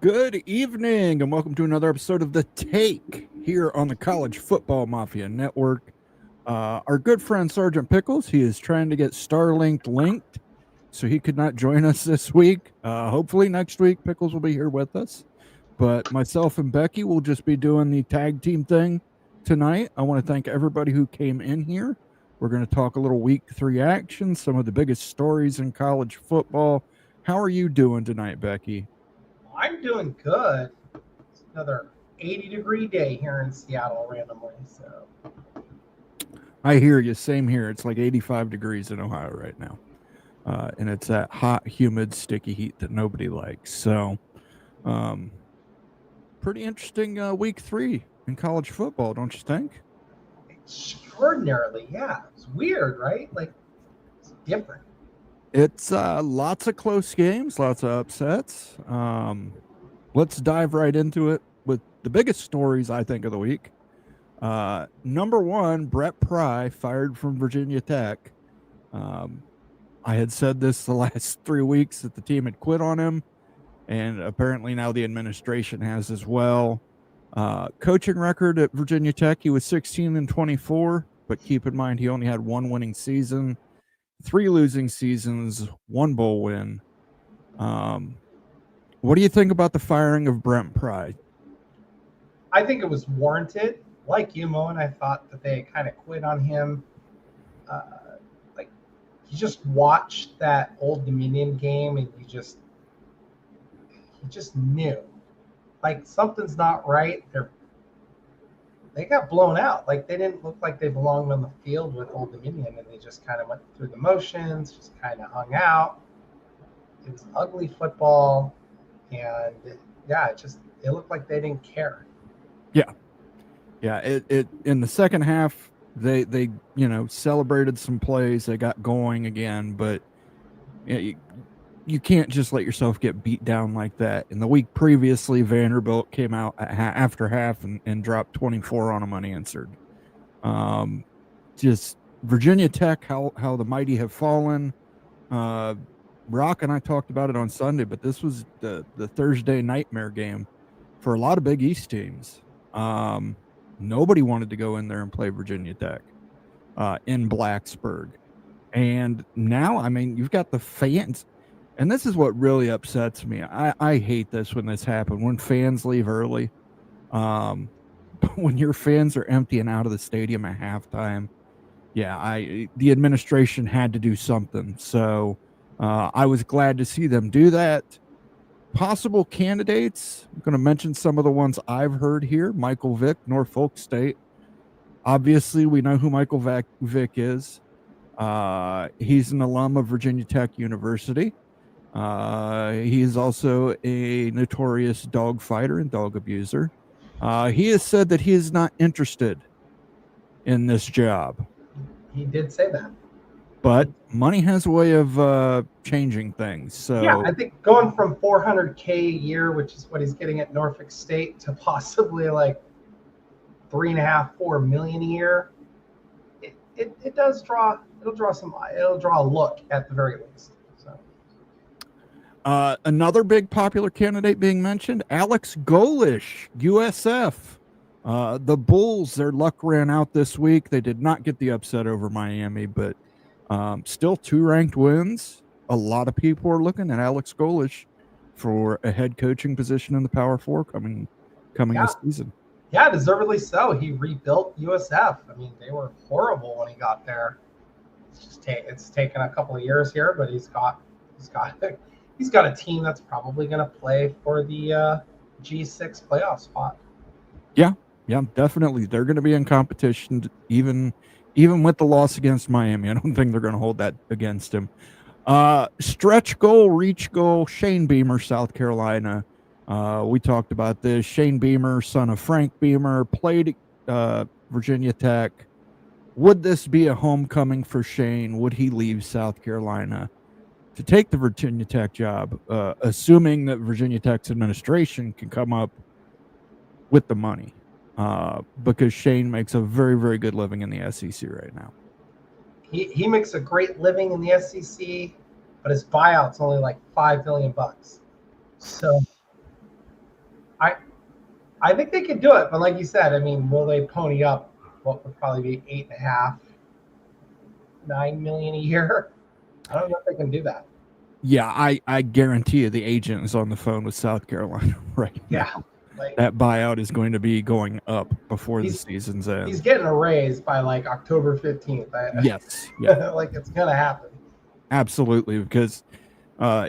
Good evening, and welcome to another episode of The Take here on the College Football Mafia Network. Our good friend Sergeant Pickles, he is trying to get Starlink linked, so he could not join us this week. Hopefully next week Pickles will be here with us. But myself and Becky will just be doing the tag team thing tonight. I want to thank everybody who came in here. We're going to talk a little week 3 action, some of the biggest stories in college football. How are you doing tonight, Becky? I'm doing good. It's another 80-degree day here in Seattle randomly. So I hear you. Same here. It's like 85 degrees in Ohio right now. And it's that hot, humid, sticky heat that nobody likes. So pretty interesting week 3 in college football, don't you think? Extraordinarily, yeah. It's weird, right? Like, it's different. It's lots of close games, lots of upsets. Let's dive right into it with the biggest stories, I think, of the week. Number one, Brett Pry fired from Virginia Tech. I had said this the last 3 weeks that the team had quit on him, and apparently now the administration has as well. Coaching record at Virginia Tech, he was 16-24, but keep in mind he only had 1 winning season. 3 losing seasons, 1 bowl win. What do you think about the firing of Brent Pry? I think it was warranted. Like you, Moen, I thought that they kind of quit on him. Like, you just watched that Old Dominion game and you just knew. Like, something's not right. They got blown out. Like, they didn't look like they belonged on the field with Old Dominion, and they just kind of went through the motions, just kind of hung out. It was ugly football, and it looked like they didn't care. Yeah. It in the second half, they celebrated some plays, they got going again, but you can't just let yourself get beat down like that. In the week previously, Vanderbilt came out after half and dropped 24 on them unanswered. Just Virginia Tech, how the mighty have fallen. Rock and I talked about it on Sunday, but this was the Thursday nightmare game for a lot of Big East teams. Nobody wanted to go in there and play Virginia Tech in Blacksburg. And now, I mean, you've got the fans. And this is what really upsets me. I hate this when this happens, when fans leave early. When your fans are emptying out of the stadium at halftime, the administration had to do something. So I was glad to see them do that. Possible candidates, I'm going to mention some of the ones I've heard here. Michael Vick, Norfolk State. Obviously, we know who Michael Vick is. He's an alum of Virginia Tech University. He is also a notorious dog fighter and dog abuser. He has said that he is not interested in this job. He did say that. But money has a way of changing things. So yeah, I think going from $400K a year, which is what he's getting at Norfolk State, to possibly like $3.5-4 million a year, it does draw. It'll draw a look at the very least. Another big popular candidate being mentioned, Alex Golish, USF. The Bulls, their luck ran out this week. They did not get the upset over Miami, but Still 2 ranked wins. A lot of people are looking at Alex Golish for a head coaching position in the Power 4 coming this season. Yeah, deservedly so. He rebuilt USF. I mean, they were horrible when he got there. It's taken a couple of years here, but he's got a team that's probably going to play for the G6 playoff spot. Yeah, definitely. They're going to be in competition, even with the loss against Miami. I don't think they're going to hold that against him. Stretch goal, reach goal, Shane Beamer, South Carolina. We talked about this. Shane Beamer, son of Frank Beamer, played Virginia Tech. Would this be a homecoming for Shane? Would he leave South Carolina to take the Virginia Tech job, assuming that Virginia Tech's administration can come up with the money? Because Shane makes a very, very good living in the SEC right now. He makes a great living in the SEC, but his buyout's only like $5 million. So I think they could do it, but like you said, I mean, will they pony up what would probably be $8.5, $9 million a year? I don't know if they can do that. Yeah, I guarantee you the agent is on the phone with South Carolina right now. Like, that buyout is going to be going up before the season's end. He's getting a raise by like October 15th. Yes. Yeah. Like it's going to happen. Absolutely, because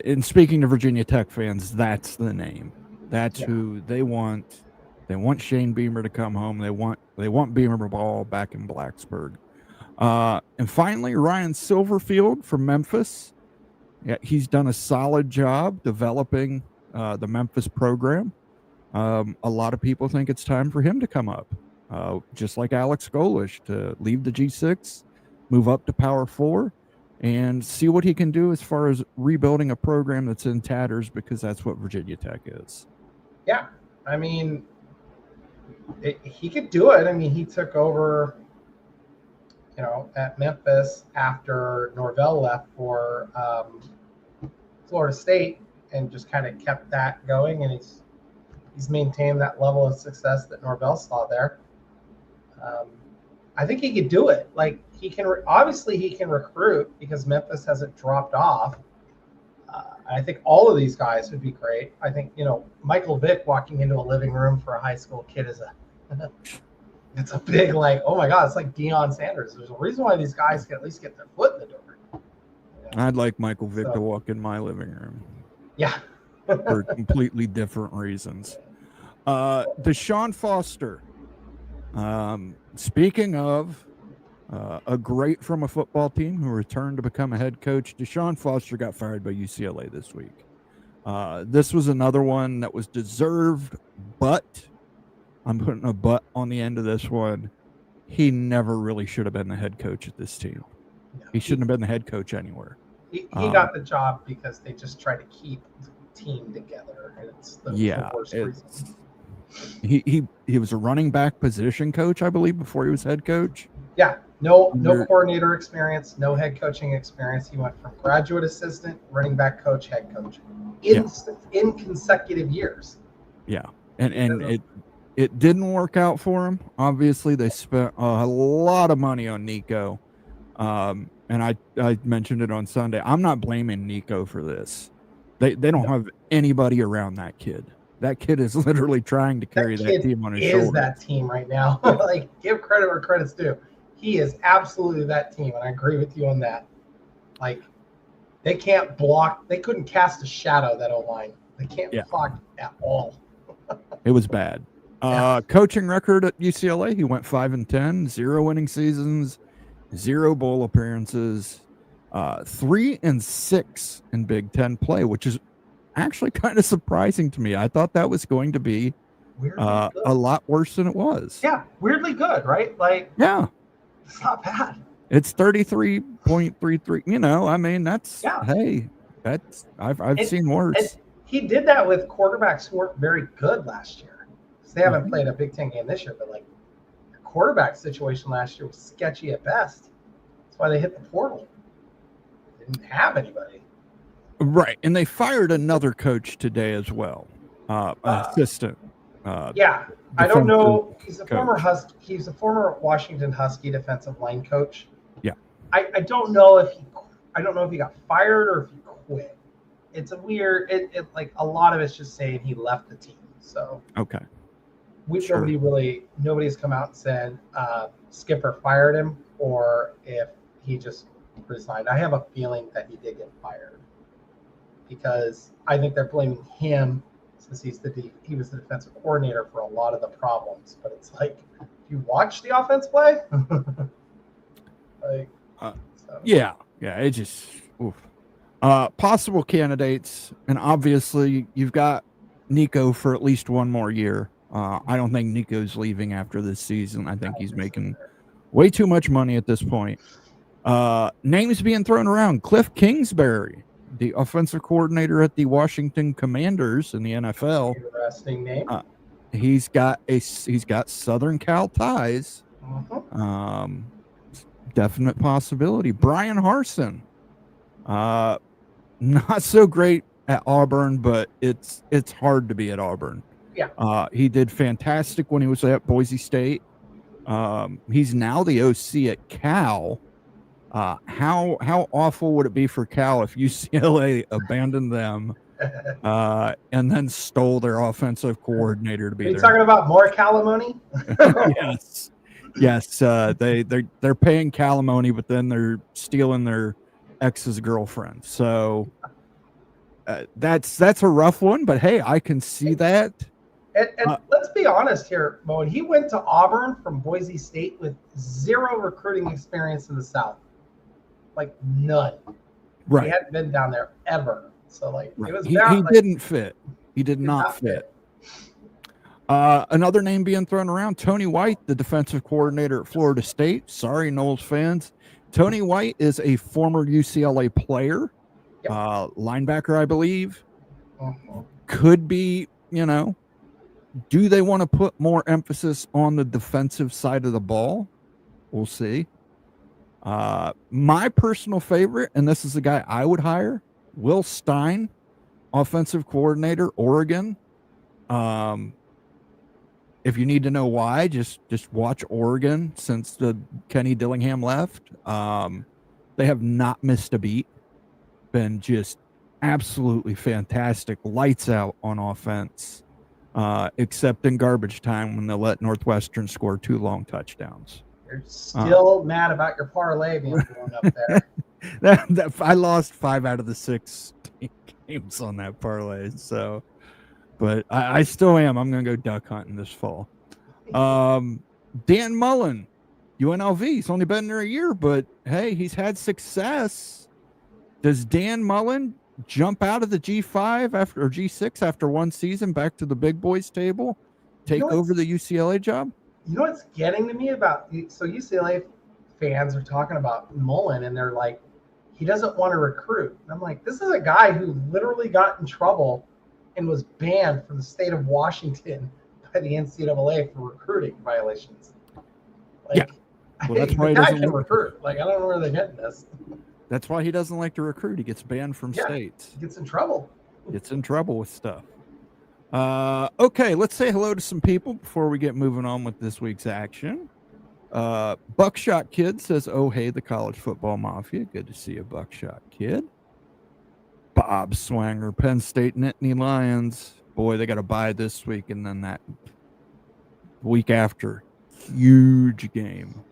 in speaking to Virginia Tech fans, that's the name. That's who they want. They want Shane Beamer to come home. They want Beamer Ball back in Blacksburg. And finally, Ryan Silverfield from Memphis. Yeah, he's done a solid job developing the Memphis program. A lot of people think it's time for him to come up, just like Alex Golish, to leave the G6, move up to Power 4, and see what he can do as far as rebuilding a program that's in tatters, because that's what Virginia Tech is. Yeah, I mean, he could do it. I mean, he took over, at Memphis after Norvell left for Florida State, and just kind of kept that going, and he's maintained that level of success that Norvell saw there. I think he could do it. Like, he can obviously he can recruit, because Memphis hasn't dropped off. I think all of these guys would be great. I think Michael Vick walking into a living room for a high school kid is it's a big, like, oh my God, it's like Deion Sanders. There's a reason why these guys can at least get their foot in the door. I'd like Michael Vick to walk in my living room. Yeah. For completely different reasons. Deshaun Foster. Speaking of a great from a football team who returned to become a head coach, Deshaun Foster got fired by UCLA this week. This was another one that was deserved, but I'm putting a but on the end of this one. He never really should have been the head coach at this team. No, he shouldn't have been the head coach anywhere. He got the job because they just try to keep the team together, and it's the worst reason. He was a running back position coach, I believe, before he was head coach. Yeah, no coordinator experience, no head coaching experience. He went from graduate assistant, running back coach, head coach in consecutive years. Yeah, and it didn't work out for him. Obviously, they spent a lot of money on Nico, and I mentioned it on Sunday. I'm not blaming Nico for this. They don't have anybody around that kid. That kid is literally trying to carry that team on his shoulders. That team right now. Like, give credit where credit's due. He is absolutely that team, and I agree with you on that. Like, they can't block. They couldn't cast a shadow, that O-line. They can't block at all. It was bad. Coaching record at UCLA, he went 5-10, 0 winning seasons, 0 bowl appearances, 3-6 in Big Ten play, which is actually kind of surprising to me. I thought that was going to be a lot worse than it was. Yeah, weirdly good, right? Like, yeah, it's not bad. It's 33.33. I mean, that's I've seen worse. And he did that with quarterbacks who weren't very good last year. So they haven't played a Big Ten game this year, but like, the quarterback situation last year was sketchy at best. That's why they hit the portal. They didn't have anybody. Right, and they fired another coach today as well, assistant. I don't know. He's a former Washington Husky defensive line coach. Yeah, I don't know if he got fired or if he quit. It's a weird. It like a lot of it's just saying he left the team. So Okay. Sure. Nobody's come out and said Skipper fired him or if he just resigned. I have a feeling that he did get fired because I think they're blaming him since he was the defensive coordinator for a lot of the problems. But it's like, do you watch the offense play? Yeah. It just oof. Possible candidates, and obviously you've got Nico for at least one more year. I don't think Nico's leaving after this season. I think he's making way too much money at this point. Names being thrown around. Cliff Kingsbury, the offensive coordinator at the Washington Commanders in the NFL. Interesting name. He's got Southern Cal ties. Definite possibility. Brian Harsin. Not so great at Auburn, but it's hard to be at Auburn. Yeah. He did fantastic when he was at Boise State. He's now the OC at Cal. How awful would it be for Cal if UCLA abandoned them and then stole their offensive coordinator to be there? Are you talking about more calimony? Yes. They're paying calimony, but then they're stealing their ex's girlfriend. So that's a rough one. But hey, I can see that. And let's be honest here, Mo. He went to Auburn from Boise State with zero recruiting experience in the South, like none. Right. He hadn't been down there ever. So like right. it was. He didn't fit. He did not fit. Another name being thrown around, Tony White, the defensive coordinator at Florida State. Sorry, Noles fans. Tony White is a former UCLA player, linebacker, I believe. Could be, do they want to put more emphasis on the defensive side of the ball? We'll see. My personal favorite, and this is the guy I would hire, Will Stein, offensive coordinator, Oregon. If you need to know why, just watch Oregon since the Kenny Dillingham left. They have not missed a beat. Been just absolutely fantastic. Lights out on offense, except in garbage time when they let Northwestern score 2 long touchdowns. You're still mad about your parlay being blown up there. I lost 5 out of the 6 games on that parlay. So. But I still am. I'm going to go duck hunting this fall. Dan Mullen, UNLV. He's only been there a year, but hey, he's had success. Does Dan Mullen jump out of the G5 or G6 after one season back to the big boys table, take over the UCLA job? You know what's getting to me about so UCLA fans are talking about Mullen and they're like, he doesn't want to recruit. And I'm like, this is a guy who literally got in trouble and was banned from the state of Washington by the NCAA for recruiting violations. Well, that's why he doesn't recruit. Like, I don't know where they're getting this. That's why he doesn't like to recruit. He gets banned from states. He gets in trouble. Gets in trouble with stuff. Okay, let's say hello to some people before we get moving on with this week's action. Buckshot Kid says, "Oh, hey, the college football mafia. Good to see you, Buckshot Kid." Bob Swanger, Penn State Nittany Lions. Boy, they got a bye this week, and then that week after, huge game.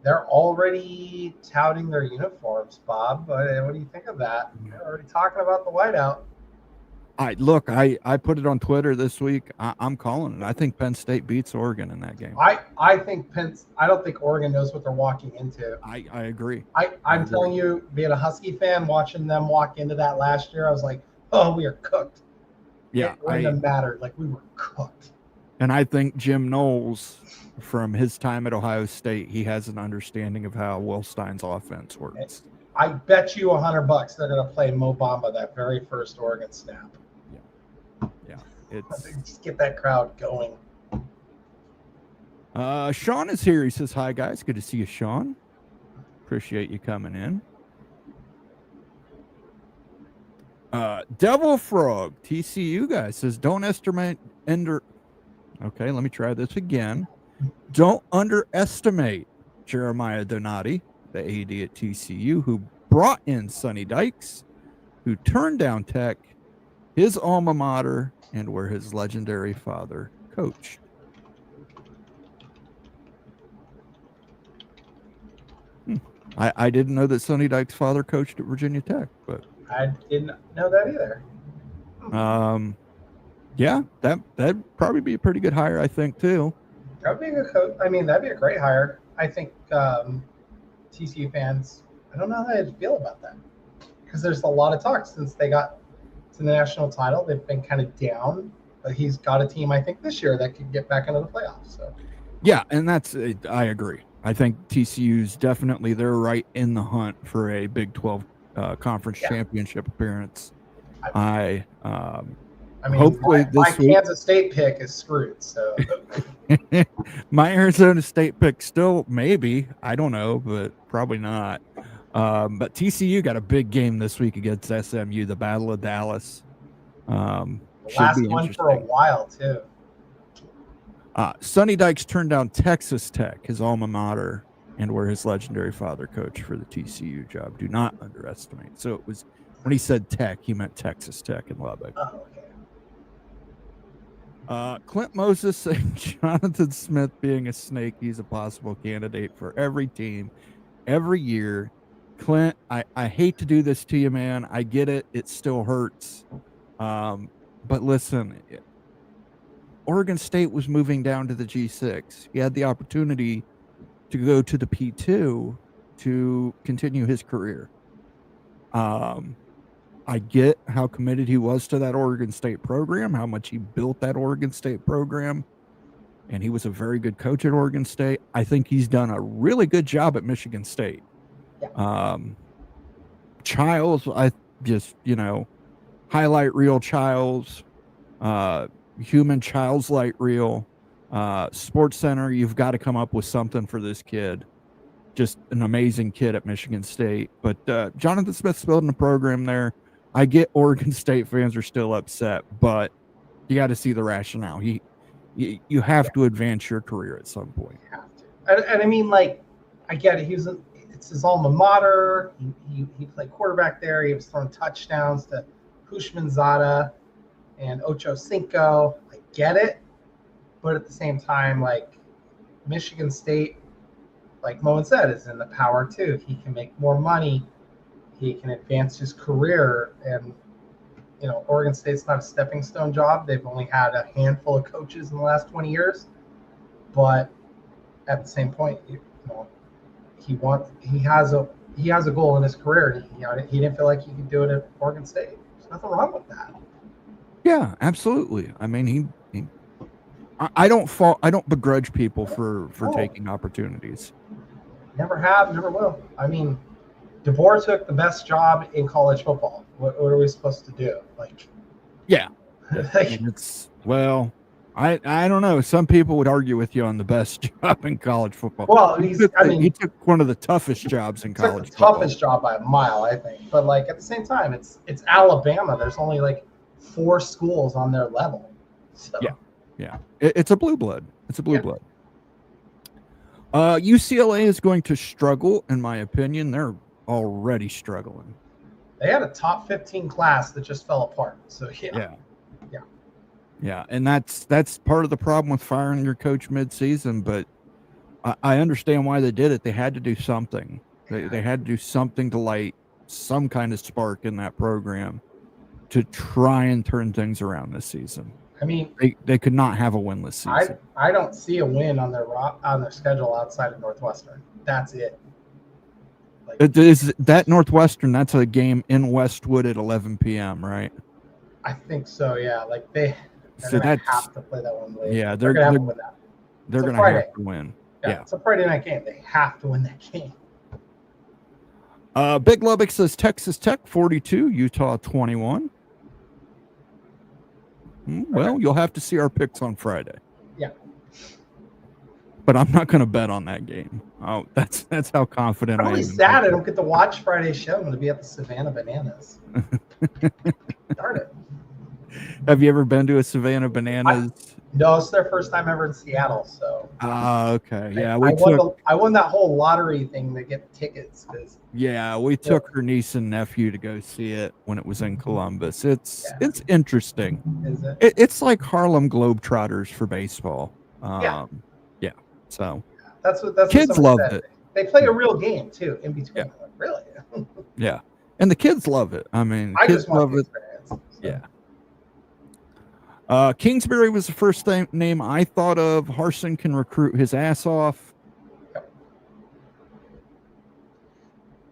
They're already touting their uniforms, Bob. What do you think of that? They're already talking about the whiteout. I put it on Twitter this week. I'm calling it. I think Penn State beats Oregon in that game. I don't think Oregon knows what they're walking into. I agree. I'm telling you, being a Husky fan, watching them walk into that last year, I was like, oh, we are cooked. Yeah. It wouldn't have mattered. Like, we were cooked. And I think Jim Knowles, from his time at Ohio State, he has an understanding of how Will Stein's offense works. I bet you $100 they're going to play Mo Bamba that very first Oregon snap. Yeah. Just get that crowd going. Sean is here. He says, "Hi, guys. Good to see you, Sean. Appreciate you coming in." Devil Frog, TCU guy, says, "Don't estimate Okay, let me try this again. Don't underestimate Jeremiah Donati. the AD at TCU, who brought in Sonny Dykes, who turned down Tech, his alma mater, and where his legendary father coached. I didn't know that Sonny Dykes' father coached at Virginia Tech, but I didn't know that either. Yeah, that'd probably be a pretty good hire, I think, too. That would be a good coach. I mean, that'd be a great hire. I think TCU fans, I don't know how they'd feel about that, because there's a lot of talk since they got to the national title. They've been kind of down, but he's got a team, I think, this year that could get back into the playoffs. So yeah, and I agree. I think TCU's definitely, they're right in the hunt for a Big 12 conference championship appearance. I mean, hopefully my Kansas State pick is screwed. So my Arizona State pick still maybe, I don't know, but probably not. But TCU got a big game this week against SMU, the Battle of Dallas. The last one for a while too. Sonny Dykes turned down Texas Tech, his alma mater, and where his legendary father coached for the TCU job. Do not underestimate. So it was, when he said Tech, he meant Texas Tech in Lubbock. Oh, okay. Clint Moses saying Jonathan Smith being a snake, he's a possible candidate for every team, every year. Clint, I hate to do this to you, man. I get it. It still hurts. But listen, Oregon State was moving down to the G6. He had the opportunity to go to the P2 to continue his career. I get how committed he was to that Oregon State program, how much he built that Oregon State program, and he was a very good coach at Oregon State. I think he's done a really good job at Michigan State. Yeah. Childs, I just, highlight reel Childs, human Childs light reel, Sports Center. You've got to come up with something for this kid. Just an amazing kid at Michigan State. But Jonathan Smith's building a program there. I get Oregon State fans are still upset, but you got to see the rationale. You have to advance your career at some point. You have to. And I mean, like, I get it. It's his alma mater. He played quarterback there. He was throwing touchdowns to Hushmanzada and Ocho Cinco. I get it. But at the same time, like, Michigan State, like Moen said, is in the power too. He can make more money. He can advance his career. And, Oregon State's not a stepping stone job. They've only had a handful of coaches in the last 20 years. But at the same point, he has a goal in his career. He didn't feel like he could do it at Oregon State. There's nothing wrong with that. Yeah, absolutely. I mean, I don't begrudge people for taking opportunities. Never have, never will. I mean, DeBoer took the best job in college football. What are we supposed to do? Yeah. I don't know. Some people would argue with you on the best job in college football. Well, he took one of the toughest jobs in college football. Toughest job by a mile, I think. But at the same time, it's Alabama. There's only 4 schools on their level. So. Yeah. It's a blue blood. It's a blue blood. UCLA is going to struggle, in my opinion. They're already struggling. They had a top 15 class that just fell apart. So yeah, and that's part of the problem with firing your coach mid-season. But I understand why they did it. They had to do something. They had to do something to light some kind of spark in that program to try and turn things around this season. I mean, they could not have a winless season. I don't see a win on their schedule outside of Northwestern. That's it. Is that Northwestern? That's a game in Westwood at 11 p.m. Right? I think so. Yeah, they're gonna have to play that one later. Yeah, they're gonna have to win that. They're gonna have to win. Yeah, it's a Friday night game. They have to win that game. Big Lubbock says Texas Tech 42, Utah 21. Well, you'll have to see our picks on Friday. Yeah. But I'm not going to bet on that game. Oh, that's how confident I am. I'm really sad I don't get to watch Friday's show. I'm going to be at the Savannah Bananas. Darn it. Have you ever been to a Savannah Bananas No, it's their first time ever in Seattle. So Okay. Yeah, I won that whole lottery thing to get tickets. We took her niece and nephew to go see it when it was in Columbus. It's interesting. Is it? It's like Harlem Globetrotters for baseball. Yeah. So that's kids what loved said. it. They play a real game too in between. Yeah. Like, really? Yeah, and the kids love it. I mean, I kids just want love the it. experience. So. Yeah. Kingsbury was the first name I thought of. Harsin can recruit his ass off. Yep.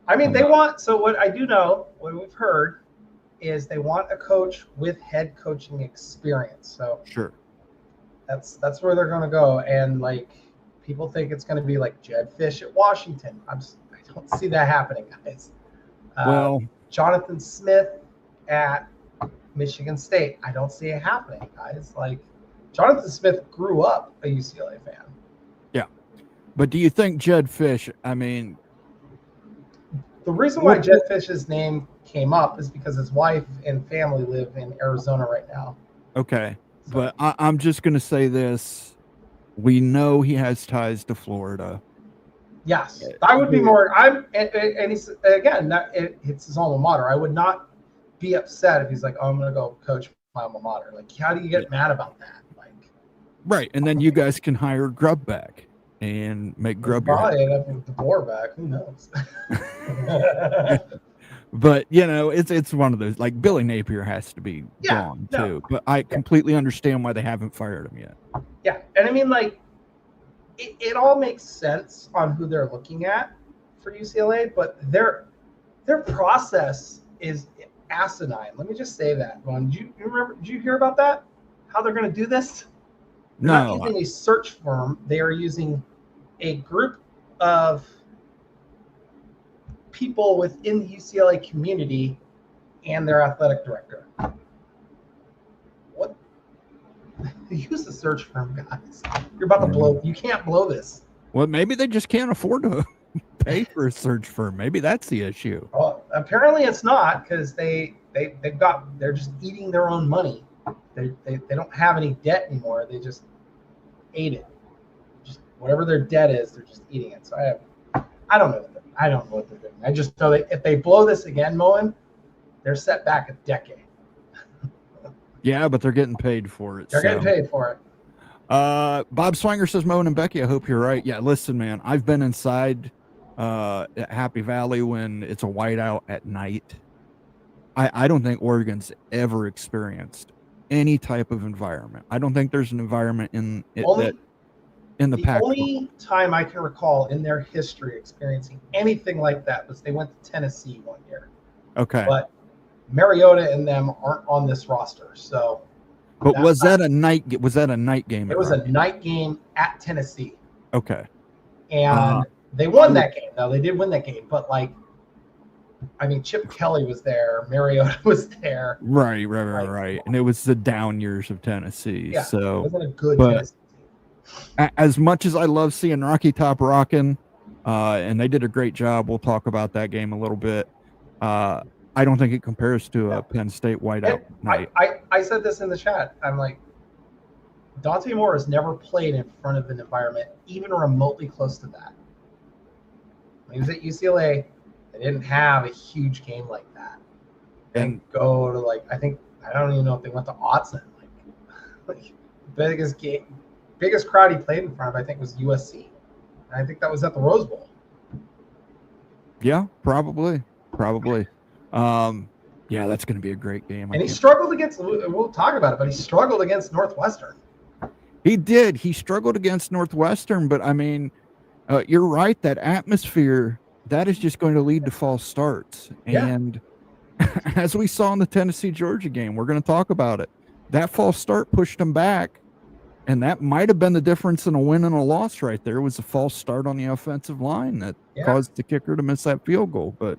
I mean, they want. So what I do know, what we've heard, is they want a coach with head coaching experience. So sure, that's where they're going to go. And like people think it's going to be like Jed Fish at Washington. I don't see that happening, guys. Well, Jonathan Smith at Michigan State. I don't see it happening, guys. Like Jonathan Smith grew up a UCLA fan. Yeah, but do you think Jed Fish? I mean, the reason why Jed Fish's name came up is because his wife and family live in Arizona right now. Okay, so. But I'm just going to say this: we know he has ties to Florida. Yes, I would be more. And he's again, it's his alma mater. I would not be upset if he's like, "Oh, I'm going to go coach my alma mater." Like, how do you get mad about that? Like, right, and then you guys can hire Grubb back and make Grubb probably end up with DeBoer back. Who knows? But it's one of those. Like Billy Napier has to be gone too. But I completely understand why they haven't fired him yet. Yeah, and I mean, like. It all makes sense on who they're looking at for UCLA, but their process is asinine. Let me just say that. Ron, did you hear about that? How they're going to do this? They're not using a search firm. They are using a group of people within the UCLA community and their athletic director. What? Use the search firm, guys. You're about to blow. You can't blow this. Well, maybe they just can't afford to pay for a search firm. Maybe that's the issue. Well, apparently it's not, because they're just eating their own money. They don't have any debt anymore. They just ate it. Just whatever their debt is, they're just eating it. So I don't know. I don't know what they're doing. I just know that if they blow this again, Moen, they're set back a decade. Yeah, but they're getting paid for it. They're getting paid for it. Bob Swanger says, Moen and Becky, I hope you're right. Yeah, listen, man, I've been inside at Happy Valley when it's a whiteout at night. I don't think Oregon's ever experienced any type of environment. I don't think there's an environment in the Pac-12. The only time I can recall in their history experiencing anything like that was they went to Tennessee one year. Okay. But Mariota and them aren't on this roster, so. But was that a night game? It was a night game at Tennessee. Okay. And they won that game. Now they did win that game, but Chip Kelly was there, Mariota was there. Right. And it was the down years of Tennessee. Yeah, so it wasn't a good Tennessee team. As much as I love seeing Rocky Top rocking, and they did a great job. We'll talk about that game a little bit. I don't think it compares to a Penn State whiteout night. I said this in the chat. I'm like, Dante Moore has never played in front of an environment even remotely close to that. When he was at UCLA, they didn't have a huge game like that. And go to I don't even know if they went to Autzen. Biggest crowd he played in front of, I think, was USC. And I think that was at the Rose Bowl. Yeah, probably. Yeah, that's going to be a great game. And he struggled against, we'll talk about it, but he struggled against Northwestern. He did. He struggled against Northwestern, but you're right. That atmosphere, that is just going to lead to false starts. Yeah. And as we saw in the Tennessee-Georgia game, we're going to talk about it. That false start pushed him back, and that might have been the difference in a win and a loss right there. It was a false start on the offensive line that caused the kicker to miss that field goal, but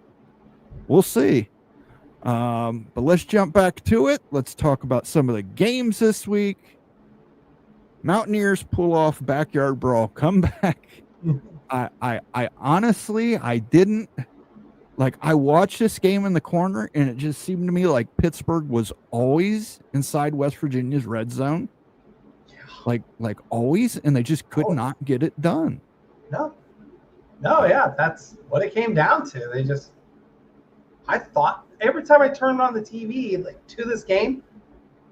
we'll see. But let's jump back to it. Let's talk about some of the games this week. Mountaineers pull off Backyard Brawl comeback. I honestly, I didn't I watched this game in the corner, and it just seemed to me like Pittsburgh was always inside West Virginia's red zone. like always, and they just could Always. not get it done. No, yeah, that's what it came down to. I thought every time I turned on the TV, like to this game,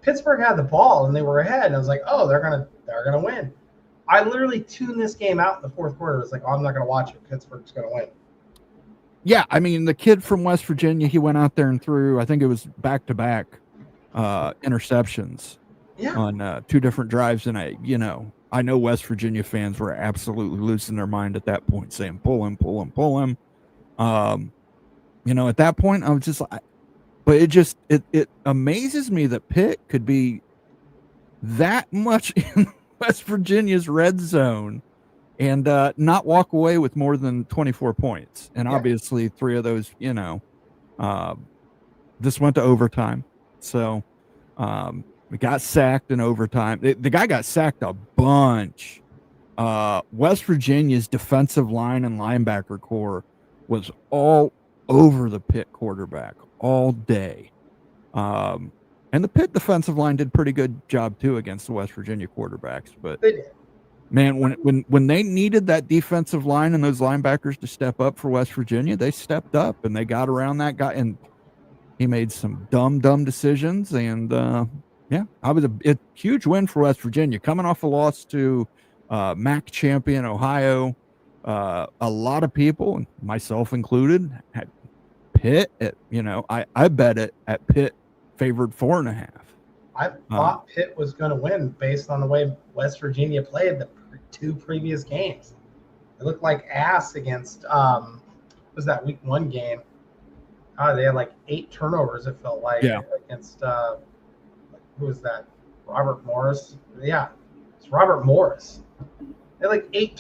Pittsburgh had the ball and they were ahead. And I was like, oh, they're gonna win. I literally tuned this game out in the fourth quarter. It's like, oh, I'm not gonna watch it. Pittsburgh's gonna win. Yeah, I mean, the kid from West Virginia, he went out there and threw, I think it was back-to-back interceptions on 2 different drives. And I know West Virginia fans were absolutely losing their mind at that point, saying, pull him. At that point, I was just like, but it amazes me that Pitt could be that much in West Virginia's red zone and not walk away with more than 24 points. And obviously 3 of those, this went to overtime. So we got sacked in overtime. The guy got sacked a bunch. West Virginia's defensive line and linebacker core was all over the Pitt quarterback all day. And the Pitt defensive line did a pretty good job too against the West Virginia quarterbacks. But they did. Man, when they needed that defensive line and those linebackers to step up for West Virginia, they stepped up and they got around that guy, and he made some dumb decisions. And I was a huge win for West Virginia, coming off a loss to MAC champion Ohio. A lot of people, myself included, had Pitt at, I bet it at Pitt favored 4.5. I thought Pitt was going to win based on the way West Virginia played the 2 previous games. It looked like ass against was that week 1 game. They had like 8 turnovers, it felt like, against who was that? Robert Morris. Yeah, it's Robert Morris. They had like 8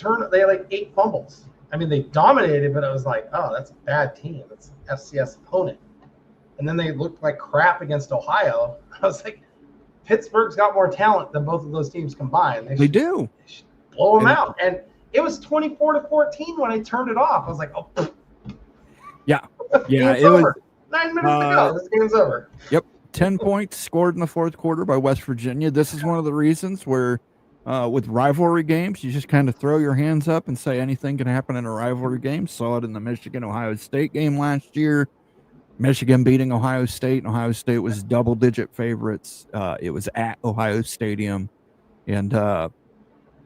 fumbles. I mean, they dominated, but it was like, oh, that's a bad team. It's an FCS opponent. And then they looked like crap against Ohio. I was like, Pittsburgh's got more talent than both of those teams combined. They do. They should blow them out. And it was 24-14 when I turned it off. I was like, oh. Yeah. Game's over. 9 minutes to go. This game's over. Yep. 10 points scored in the fourth quarter by West Virginia. This is one of the reasons where with rivalry games, you just kind of throw your hands up and say anything can happen in a rivalry game. Saw it in the Michigan-Ohio State game last year. Michigan beating Ohio State, and Ohio State was double-digit favorites. It was at Ohio Stadium. And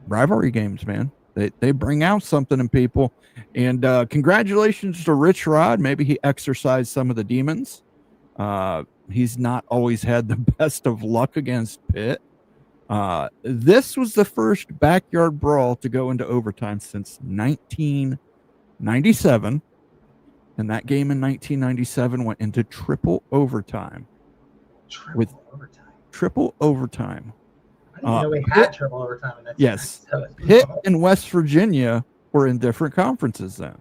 rivalry games, man, they bring out something in people. And congratulations to Rich Rod. Maybe he exercised some of the demons. He's not always had the best of luck against Pitt. This was the first Backyard Brawl to go into overtime since 1997. And that game in 1997 went into triple overtime. Triple overtime. I didn't know we had triple overtime in 1997. Yes. Pitt and West Virginia were in different conferences then.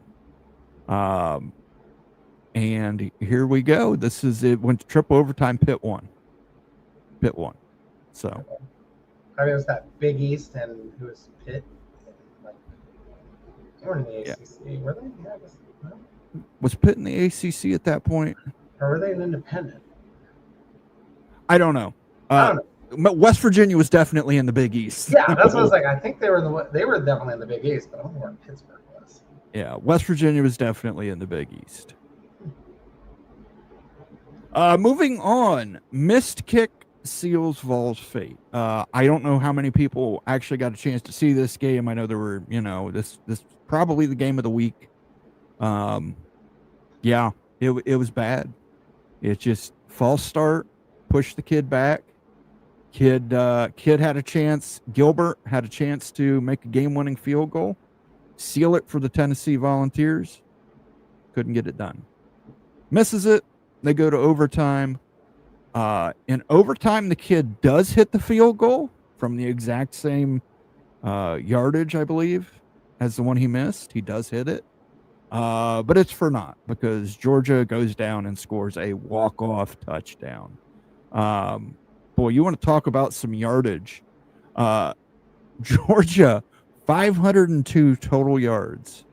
And here we go. It went to triple overtime. Pitt won. So. I mean, it was that Big East, and who was Pitt? They were in the ACC, were they? Yeah, I guess. No. Was Pitt in the ACC at that point? Or were they an independent? I don't know. West Virginia was definitely in the Big East. Yeah, that's what I was like. I think they were definitely in the Big East, but I don't know where Pittsburgh was. Yeah, West Virginia was definitely in the Big East. Moving on, missed kick seals Vols' fate. I don't know how many people actually got a chance to see this game. I know there were, this probably the game of the week. Yeah, it was bad. It just false start, pushed the kid back. Kid had a chance. Gilbert had a chance to make a game-winning field goal, seal it for the Tennessee Volunteers. Couldn't get it done. Misses it. They go to overtime. In overtime, the kid does hit the field goal from the exact same yardage, I believe, as the one he missed. He does hit it. But it's for naught because Georgia goes down and scores a walk-off touchdown. Boy, you want to talk about some yardage. Georgia, 502 total yards.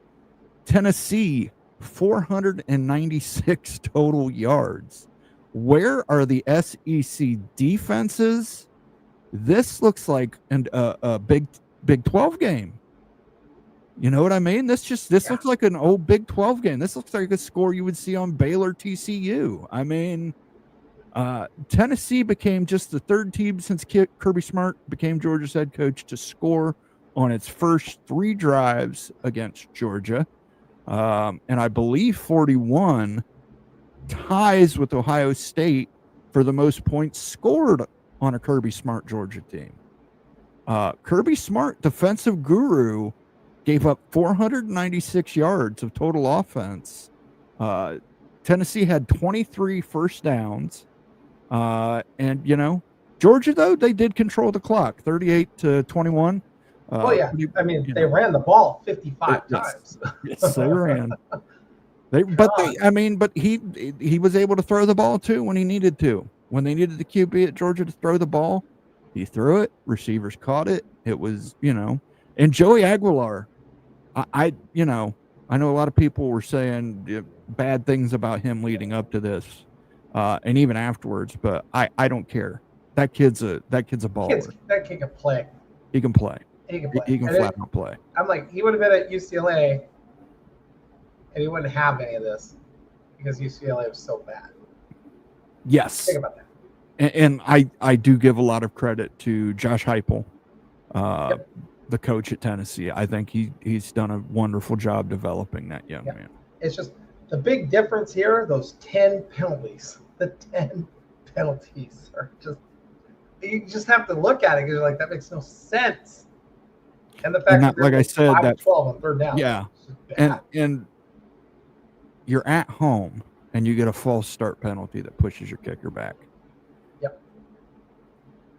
Tennessee, 496 total yards. Where are the SEC defenses This looks like a Big 12 game. You know what I mean? This looks like an old Big 12 game. This looks like a score you would see on Baylor TCU. I mean, Tennessee became just the third team since Kirby Smart became Georgia's head coach to score on its first 3 drives against Georgia. And I believe 41 ties with Ohio State for the most points scored on a Kirby Smart Georgia team. Kirby Smart, defensive guru, gave up 496 yards of total offense. Tennessee had 23 first downs. And, you know, Georgia, though, they did control the clock, 38-21. They ran the ball 55 times. Yes, they ran. But he was able to throw the ball, too, when he needed to. When they needed the QB at Georgia to throw the ball, he threw it. Receivers caught it. It was, you know. And Joey Aguilar, I know a lot of people were saying bad things about him leading up to this, and even afterwards. But I don't care. That kid's a baller. That kid can play. He can play. He can play. He can flat out play. I'm like, he would have been at UCLA, and he wouldn't have any of this because UCLA was so bad. Yes. Think about that. And I do give a lot of credit to Josh Heupel, the coach at Tennessee. I think he's done a wonderful job developing that young man. It's just the big difference here, those 10 penalties. The 10 penalties are just, you just have to look at it because you're like, that makes no sense. And the fact that, like I said, that 12 on third down. Yeah. And you're at home and you get a false start penalty that pushes your kicker back. Yep.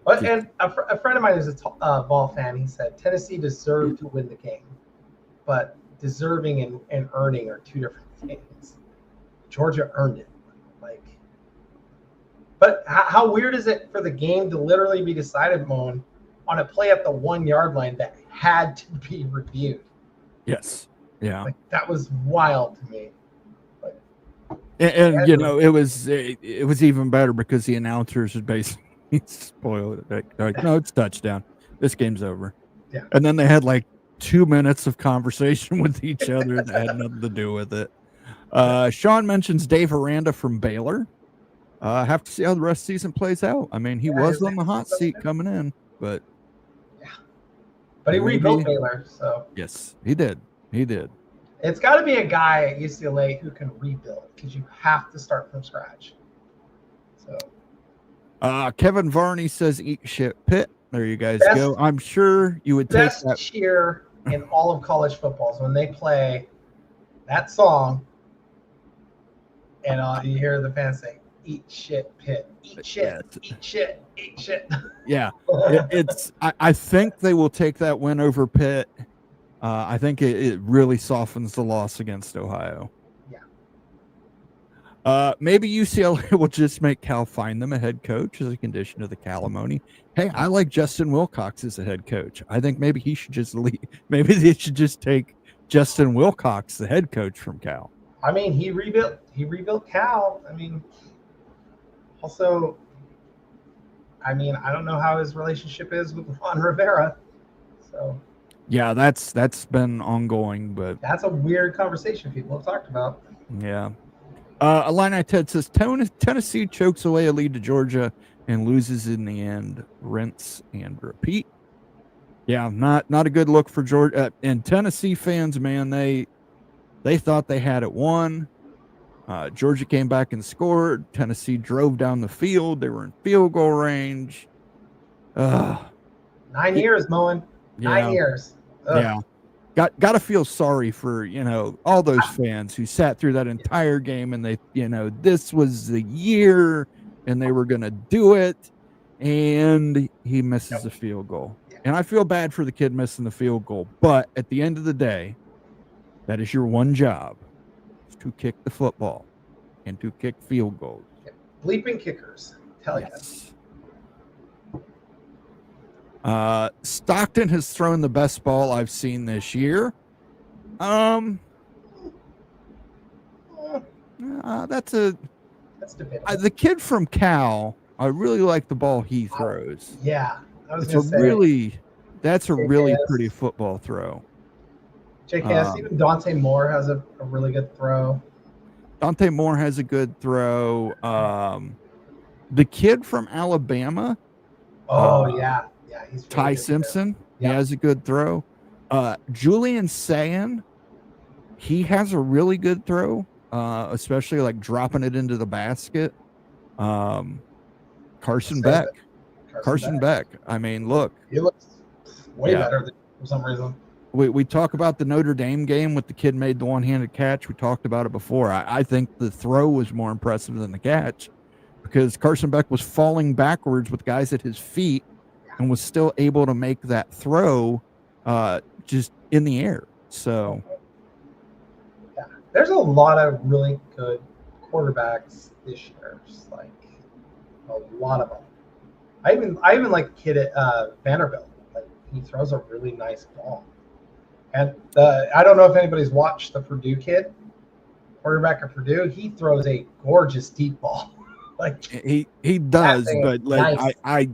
But, and a friend of mine is a ball fan. He said Tennessee deserved to win the game, but deserving and earning are 2 different things. Georgia earned it. But how weird is it for the game to literally be decided, Moan, on a play at the 1 yard line that had to be reviewed? Yes. Yeah. That was wild to me. And you know, it was even better because the announcers had basically spoiled it. Like, no, it's touchdown. This game's over. Yeah. And then they had 2 minutes of conversation with each other that had nothing to do with it. Sean mentions Dave Aranda from Baylor. Have to see how the rest of the season plays out. I mean, he was on the hot seat coming in, but he rebuilt Baylor. So yes, he did. It's got to be a guy at UCLA who can rebuild because you have to start from scratch. So, Kevin Varney says, "Eat shit, Pitt." There you guys go. I'm sure you would take that cheer in all of college football is when they play that song, and you hear the fans say, "Eat shit, Pitt. Eat shit. Eat shit. Eat shit." Yeah, I think they will take that win over Pitt. I think it really softens the loss against Ohio. Yeah. Maybe UCLA will just make Cal find them a head coach as a condition of the calimony. Hey, I like Justin Wilcox as a head coach. I think maybe he should just leave. Maybe they should just take Justin Wilcox, the head coach from Cal. I mean, he rebuilt Cal. I mean, also, I don't know how his relationship is with Ron Rivera. So yeah, that's been ongoing, but that's a weird conversation people have talked about. Yeah. Illini Ted says Tennessee chokes away a lead to Georgia and loses in the end. Rinse and repeat. Yeah, not a good look for Georgia. And Tennessee fans, man, they thought they had it won. Georgia came back and scored. Tennessee drove down the field. They were in field goal range. 9 years, Moen. 9 years. Ugh. Yeah. Got to feel sorry for, all those fans who sat through that entire game and they, this was the year and they were going to do it. And he misses the field goal. And I feel bad for the kid missing the field goal. But at the end of the day, that is your one job, is to kick the football and to kick field goals. Bleeping kickers. Tell you. Stockton has thrown the best ball I've seen this year. That's debatable. The kid from Cal, I really like the ball he throws. Yeah, That's a really JKS. pretty football throw. JKS, even Dante Moore has a really good throw. Dante Moore has a good throw. The kid from Alabama. Yeah, he's really Ty good Simpson. He has a good throw. Julian Sayin, he has a really good throw, especially like dropping it into the basket. Carson Beck. Carson Beck. I mean, look. He looks way better than, for some reason. We talk about the Notre Dame game with the kid made the one-handed catch. We talked about it before. I think the throw was more impressive than the catch because Carson Beck was falling backwards with guys at his feet and was still able to make that throw just in the air. So, yeah, there's a lot of really good quarterbacks this year. Just like a lot of them. I even like the kid at Vanderbilt. Like he throws a really nice ball. And I don't know if anybody's watched the Purdue kid, quarterback at Purdue. He throws a gorgeous deep ball. Like he does, but like nice.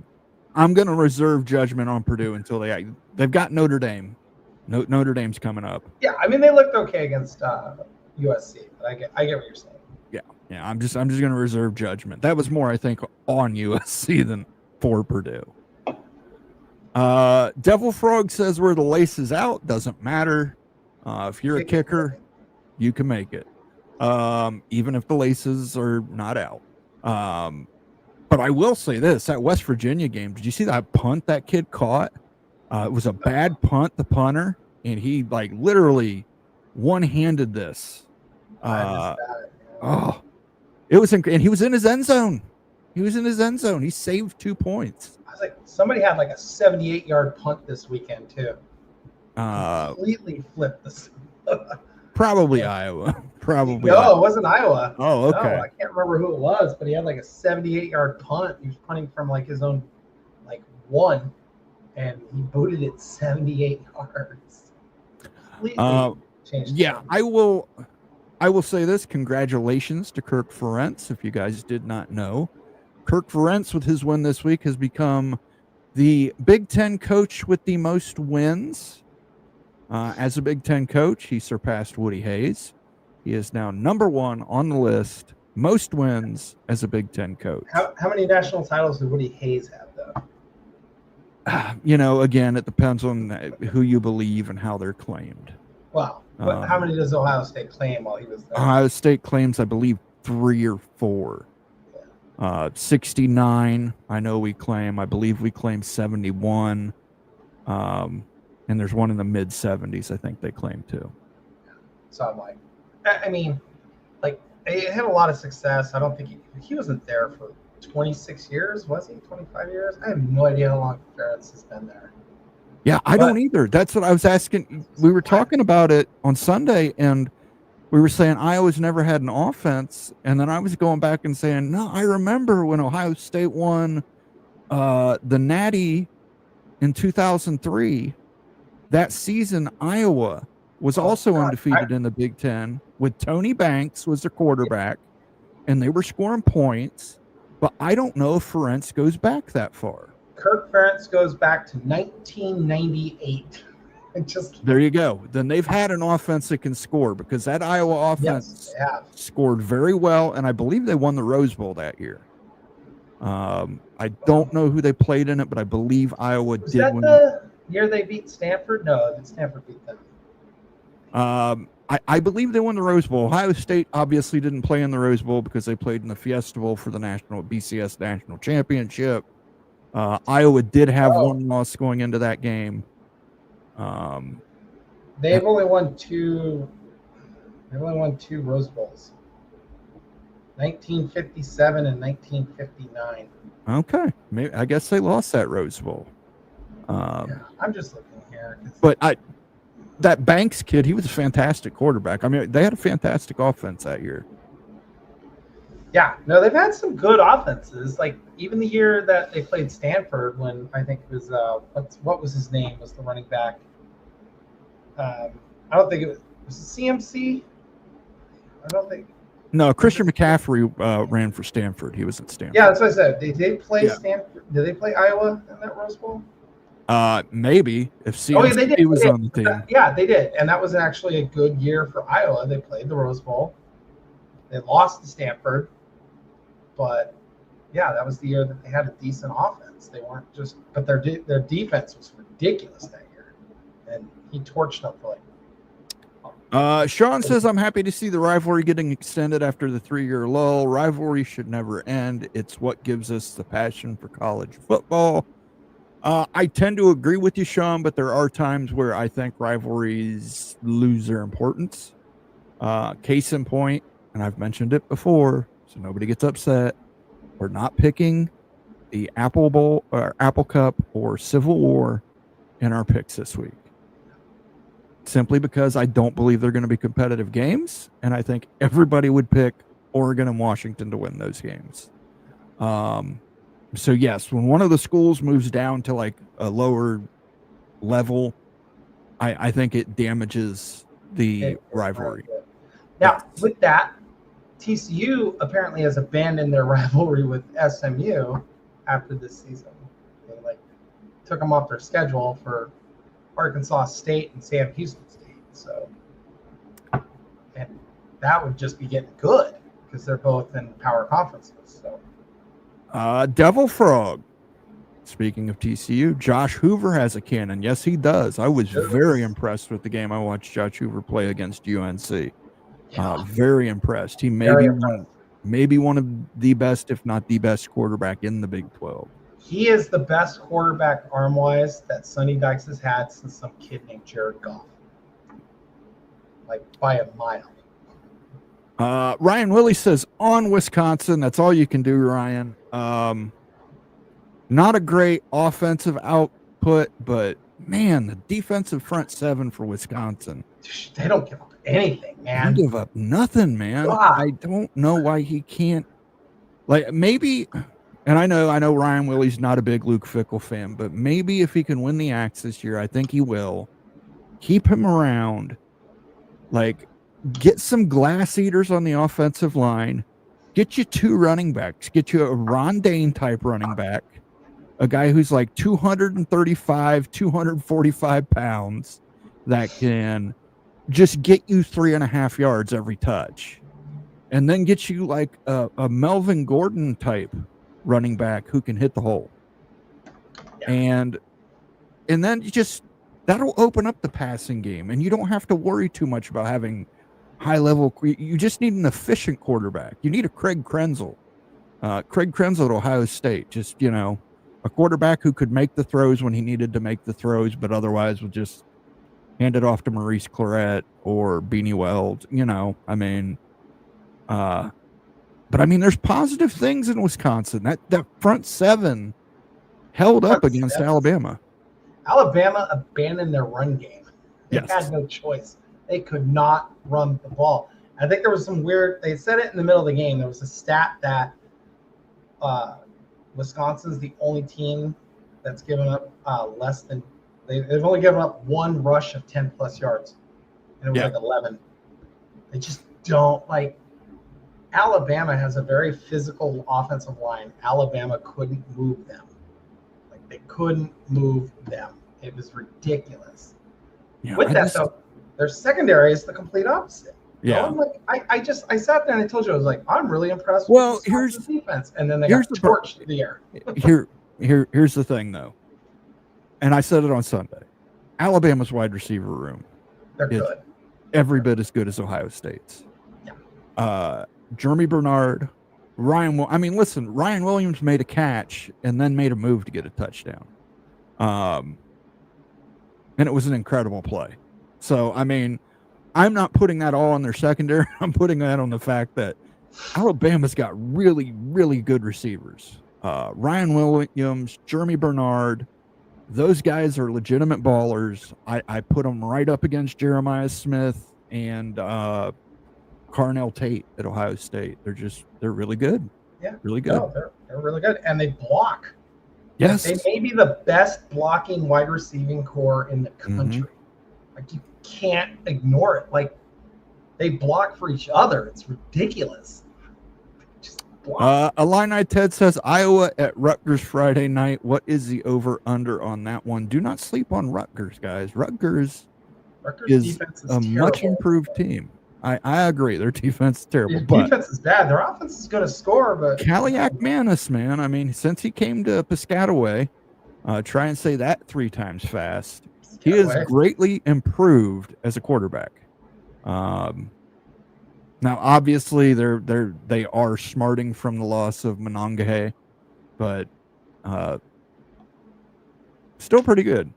I'm going to reserve judgment on Purdue until they've got Notre Dame. Notre Dame's coming up. Yeah, I mean they looked okay against USC, but I get what you're saying. Yeah. I'm just going to reserve judgment. That was more, I think, on USC than for Purdue. Devil Frog says where the lace is out doesn't matter. If you're a kicker, you can make it. Even if the laces are not out. But I will say this, that West Virginia game, did you see that punt that kid caught? It was a bad punt, the punter, and he like literally one-handed this. It was and he was in his end zone. He saved 2 points. I was like, somebody had like a 78-yard punt this weekend too. Completely flipped this. Probably Iowa. Probably. No, it wasn't Iowa. Oh, okay. No, I can't remember who it was, but he had like a 78-yard punt. He was punting from like his own like one, and he booted it 78 yards. Completely changed. Yeah, I will say this. Congratulations to Kirk Ferentz. If you guys did not know, Kirk Ferentz with his win this week has become the Big Ten coach with the most wins. As a Big Ten coach, he surpassed Woody Hayes. He is now number one on the list, most wins as a Big Ten coach. How many national titles did Woody Hayes have, though? Again, it depends on who you believe and how they're claimed. Wow. How many does Ohio State claim while he was there? Ohio State claims, I believe, 3 or 4. 69, I know we claim. I believe we claim 71. And there's one in the mid-70s, I think they claim, too. So I'm like, I mean, like, he had a lot of success. I don't think he wasn't there for 26 years, was he? 25 years? I have no idea how long Ferentz has been there. Yeah, I don't either. That's what I was asking. We were talking about it on Sunday, and we were saying Iowa's never had an offense. And then I was going back and saying, no, I remember when Ohio State won the Natty in 2003. That season, Iowa was also undefeated in the Big Ten with Tony Banks was their quarterback, and they were scoring points. But I don't know if Ferentz goes back that far. Kirk Ferentz goes back to 1998. There you go. Then they've had an offense that can score because that Iowa offense scored very well, and I believe they won the Rose Bowl that year. I don't know who they played in it, but I believe Iowa did win. The year they beat Stanford? No, did Stanford beat them? I believe they won the Rose Bowl. Ohio State obviously didn't play in the Rose Bowl because they played in the Fiesta Bowl for the BCS National Championship. Iowa did have one loss going into that game. They've only won two. They only won 2 Rose Bowls. 1957 and 1959. Okay, maybe I guess they lost that Rose Bowl. I'm just looking here. But that Banks kid, he was a fantastic quarterback. I mean, they had a fantastic offense that year. Yeah, no, they've had some good offenses. Like even the year that they played Stanford, when I think it was what was his name? Was the running back? I don't think it was CMC. I don't think No, Christian McCaffrey ran for Stanford. He was at Stanford. Yeah, that's what I said. Did they play Stanford? Did they play Iowa in that Rose Bowl? Maybe if CFP they did. was on the team. Yeah, they did, and that was actually a good year for Iowa. They played the Rose Bowl. They lost to Stanford, but yeah, that was the year that they had a decent offense. They weren't just, but their defense was ridiculous that year, and he torched them for like. Sean says, I'm happy to see the rivalry getting extended after the 3-year lull. Rivalry should never end. It's what gives us the passion for college football. I tend to agree with you, Sean, but there are times where I think rivalries lose their importance. Case in point, and I've mentioned it before, so nobody gets upset. We're not picking the Apple Bowl or Apple Cup or Civil War in our picks this week. Simply because I don't believe they're going to be competitive games, and I think everybody would pick Oregon and Washington to win those games. So yes, when one of the schools moves down to like a lower level, I think it damages the rivalry. Now, with that, TCU apparently has abandoned their rivalry with SMU after this season. They took them off their schedule for Arkansas State and Sam Houston State. So, and that would just be getting good because they're both in power conferences. So, Devil Frog. Speaking of TCU, Josh Hoover has a cannon. Yes, he does. I was very impressed with the game I watched Josh Hoover play against UNC. Very impressed. He may be one of the best, if not the best, quarterback in the Big 12. He is the best quarterback arm-wise that Sonny Dykes has had since some kid named Jared Goff. Like, by a mile. Ryan Willie says, on Wisconsin, that's all you can do, Ryan. Not a great offensive output, but, man, the defensive front seven for Wisconsin. They don't give up anything, man. They give up nothing, man. Wow. I don't know why he can't. Like, maybe... And I know Ryan Willie's not a big Luke Fickell fan, but maybe if he can win the Axe this year, I think he will. Keep him around. Like, get some glass eaters on the offensive line. Get you 2 running backs. Get you a Ron Dane type running back. A guy who's like 235, 245 pounds that can just get you 3.5 yards every touch. And then get you like a Melvin Gordon type running back who can hit the hole. Yeah. And then that'll open up the passing game, and you don't have to worry too much about having high level. You just need an efficient quarterback. You need a Craig Krenzel. Craig Krenzel at Ohio State, just, a quarterback who could make the throws when he needed to make the throws, but otherwise would just hand it off to Maurice Claret or Beanie Weld, But there's positive things in Wisconsin. That front seven held up against Alabama. Alabama abandoned their run game. They Yes. had no choice. They could not run the ball. I think there was some they said it in the middle of the game. There was a stat that Wisconsin's the only team that's given up less than they've only given up one rush of 10 plus yards. And it was 11. They just don't Alabama has a very physical offensive line. Alabama couldn't move them. They couldn't move them. It was ridiculous. Yeah, Though, their secondary is the complete opposite. Yeah. I sat there and I told you, I was like, I'm really impressed with here's the defense. And then they got torched in the air. Here's the thing, though. And I said it on Sunday. Alabama's wide receiver room They're good. Every bit as good as Ohio State's. Yeah. Jeremy Bernard, Ryan Williams made a catch and then made a move to get a touchdown. And it was an incredible play. So, I'm not putting that all on their secondary. I'm putting that on the fact that Alabama's got really, really good receivers. Ryan Williams, Jeremy Bernard, those guys are legitimate ballers. I put them right up against Jeremiah Smith and Carnell Tate at Ohio State. They're really good. Yeah. Really good. No, they're really good. And they block. Yes. They may be the best blocking wide receiving core in the country. Mm-hmm. You can't ignore it. They block for each other. It's ridiculous. Just block. Illini Ted says Iowa at Rutgers Friday night. What is the over/under on that one? Do not sleep on Rutgers, guys. Rutgers is defense is a terrible. much improved team. I agree. Their defense is terrible. Their defense is bad. Their offense is going to score, but Kaliak Manis, man. I mean, since he came to Piscataway, try and say that 3 times fast. He is greatly improved as a quarterback. Now, obviously, they are smarting from the loss of Monongahela, but still pretty good.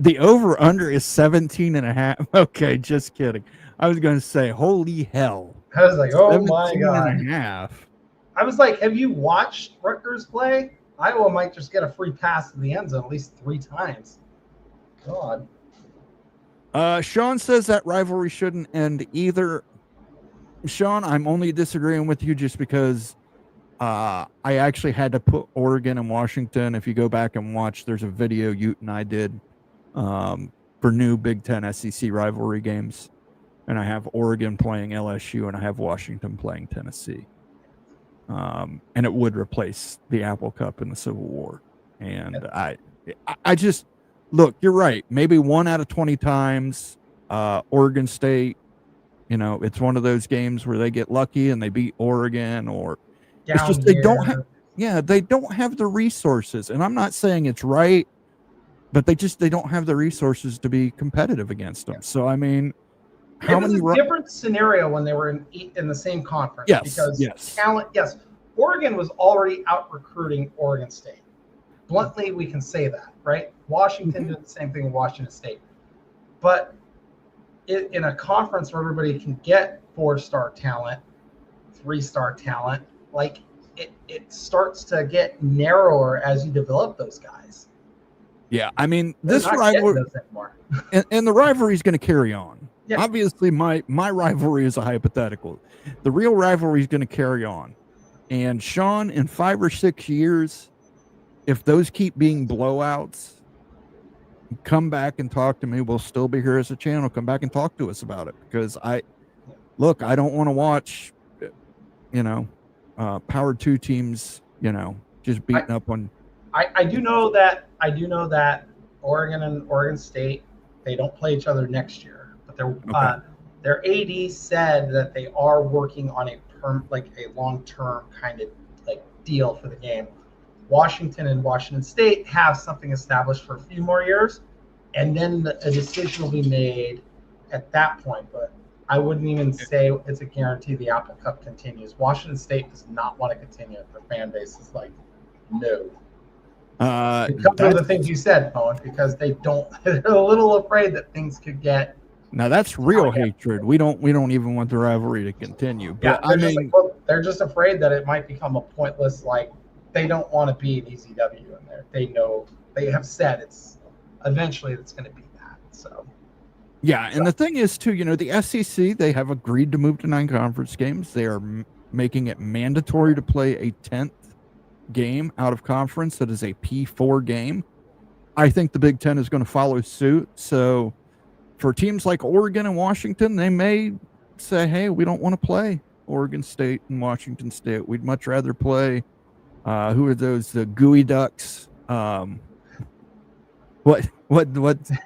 The over/under is 17.5. Okay, just kidding. I was going to say, holy hell. I was like, oh my God. 17.5. I was like, have you watched Rutgers play? Iowa might just get a free pass to the end zone at least 3 times. God. Sean says that rivalry shouldn't end either. Sean, I'm only disagreeing with you just because I actually had to put Oregon and Washington. If you go back and watch, there's a video Ute and I did for new Big Ten SEC rivalry games. And I have Oregon playing LSU and I have Washington playing Tennessee. And it would replace the Apple Cup in the Civil War. And I just, look, you're right. Maybe 1 out of 20 times, Oregon State, it's one of those games where they get lucky and they beat Oregon, or it's just they don't have the resources. And I'm not saying it's right, but they don't have the resources to be competitive against them. So, I mean, it was a different scenario when they were in the same conference. Because talent, Oregon was already out recruiting Oregon State. Bluntly, we can say that, right? Washington did the same thing with Washington State. But in a conference where everybody can get 4-star talent, 3-star talent, like it starts to get narrower as you develop those guys. Yeah, I mean, this rivalry and the rivalry is going to carry on. Yeah. Obviously, my rivalry is a hypothetical. The real rivalry is going to carry on. And Sean, in 5 or 6 years, if those keep being blowouts, come back and talk to me. We'll still be here as a channel. Come back and talk to us about it, because I don't want to watch, Power 2 teams, just beating up on. I do know that Oregon and Oregon State, they don't play each other next year. Their AD said that they are working on a long-term kind of deal for the game. Washington and Washington State have something established for a few more years, and then a decision will be made at that point. But I wouldn't even say it's a guarantee the Apple Cup continues. Washington State does not want to continue it. Their fan base is like, no. Because of the things you said, Owen, because they're a little afraid that things could get. Now that's real hatred. We don't even want the rivalry to continue. But they're just afraid that it might become a pointless. They don't want to be an ECW in there. They know, they have said eventually it's going to be that. So. Yeah, and the thing is too, the SEC, they have agreed to move to 9 conference games. They are making it mandatory to play a 10th game out of conference that is a P4 game. I think the Big Ten is going to follow suit. So for teams like Oregon and Washington, they may say, hey, we don't want to play Oregon State and Washington State. We'd much rather play, who are those, the Gooey Ducks? What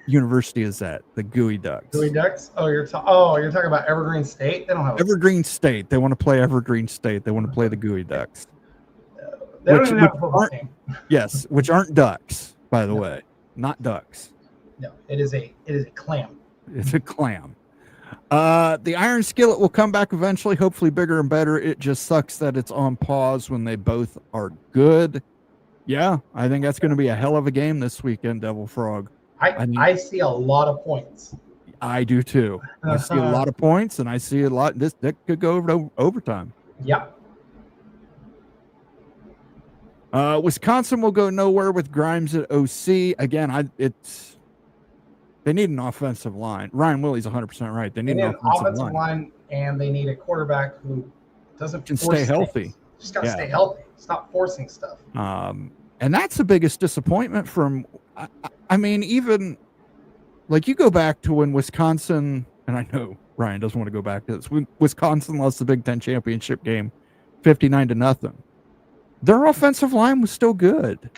university is that? The Gooey Ducks. Gooey Ducks? Oh, you're talking about Evergreen State? They don't have Evergreen State. They want to play Evergreen State. They want to play the Gooey Ducks. They don't even have a football team. Yes, which aren't ducks, by the way. Not ducks. No, it is a clam. It's a clam. The Iron Skillet will come back eventually, hopefully bigger and better. It just sucks that it's on pause when they both are good. Yeah, I think that's going to be a hell of a game this weekend, Devil Frog. I see a lot of points. I do too. I see a lot of points, and I see a lot. That could go over to overtime. Yep. Wisconsin will go nowhere with Grimes at OC. Again, they need an offensive line. Ryan Willie's 100% right. They need an offensive line, and they need a quarterback who can stay healthy. Just got to stay healthy. Stop forcing stuff. And that's the biggest disappointment from. I mean, even Like, you go back to when Wisconsin, and I know Ryan doesn't want to go back to this, when Wisconsin lost the Big Ten championship game 59-0. Their offensive line was still good.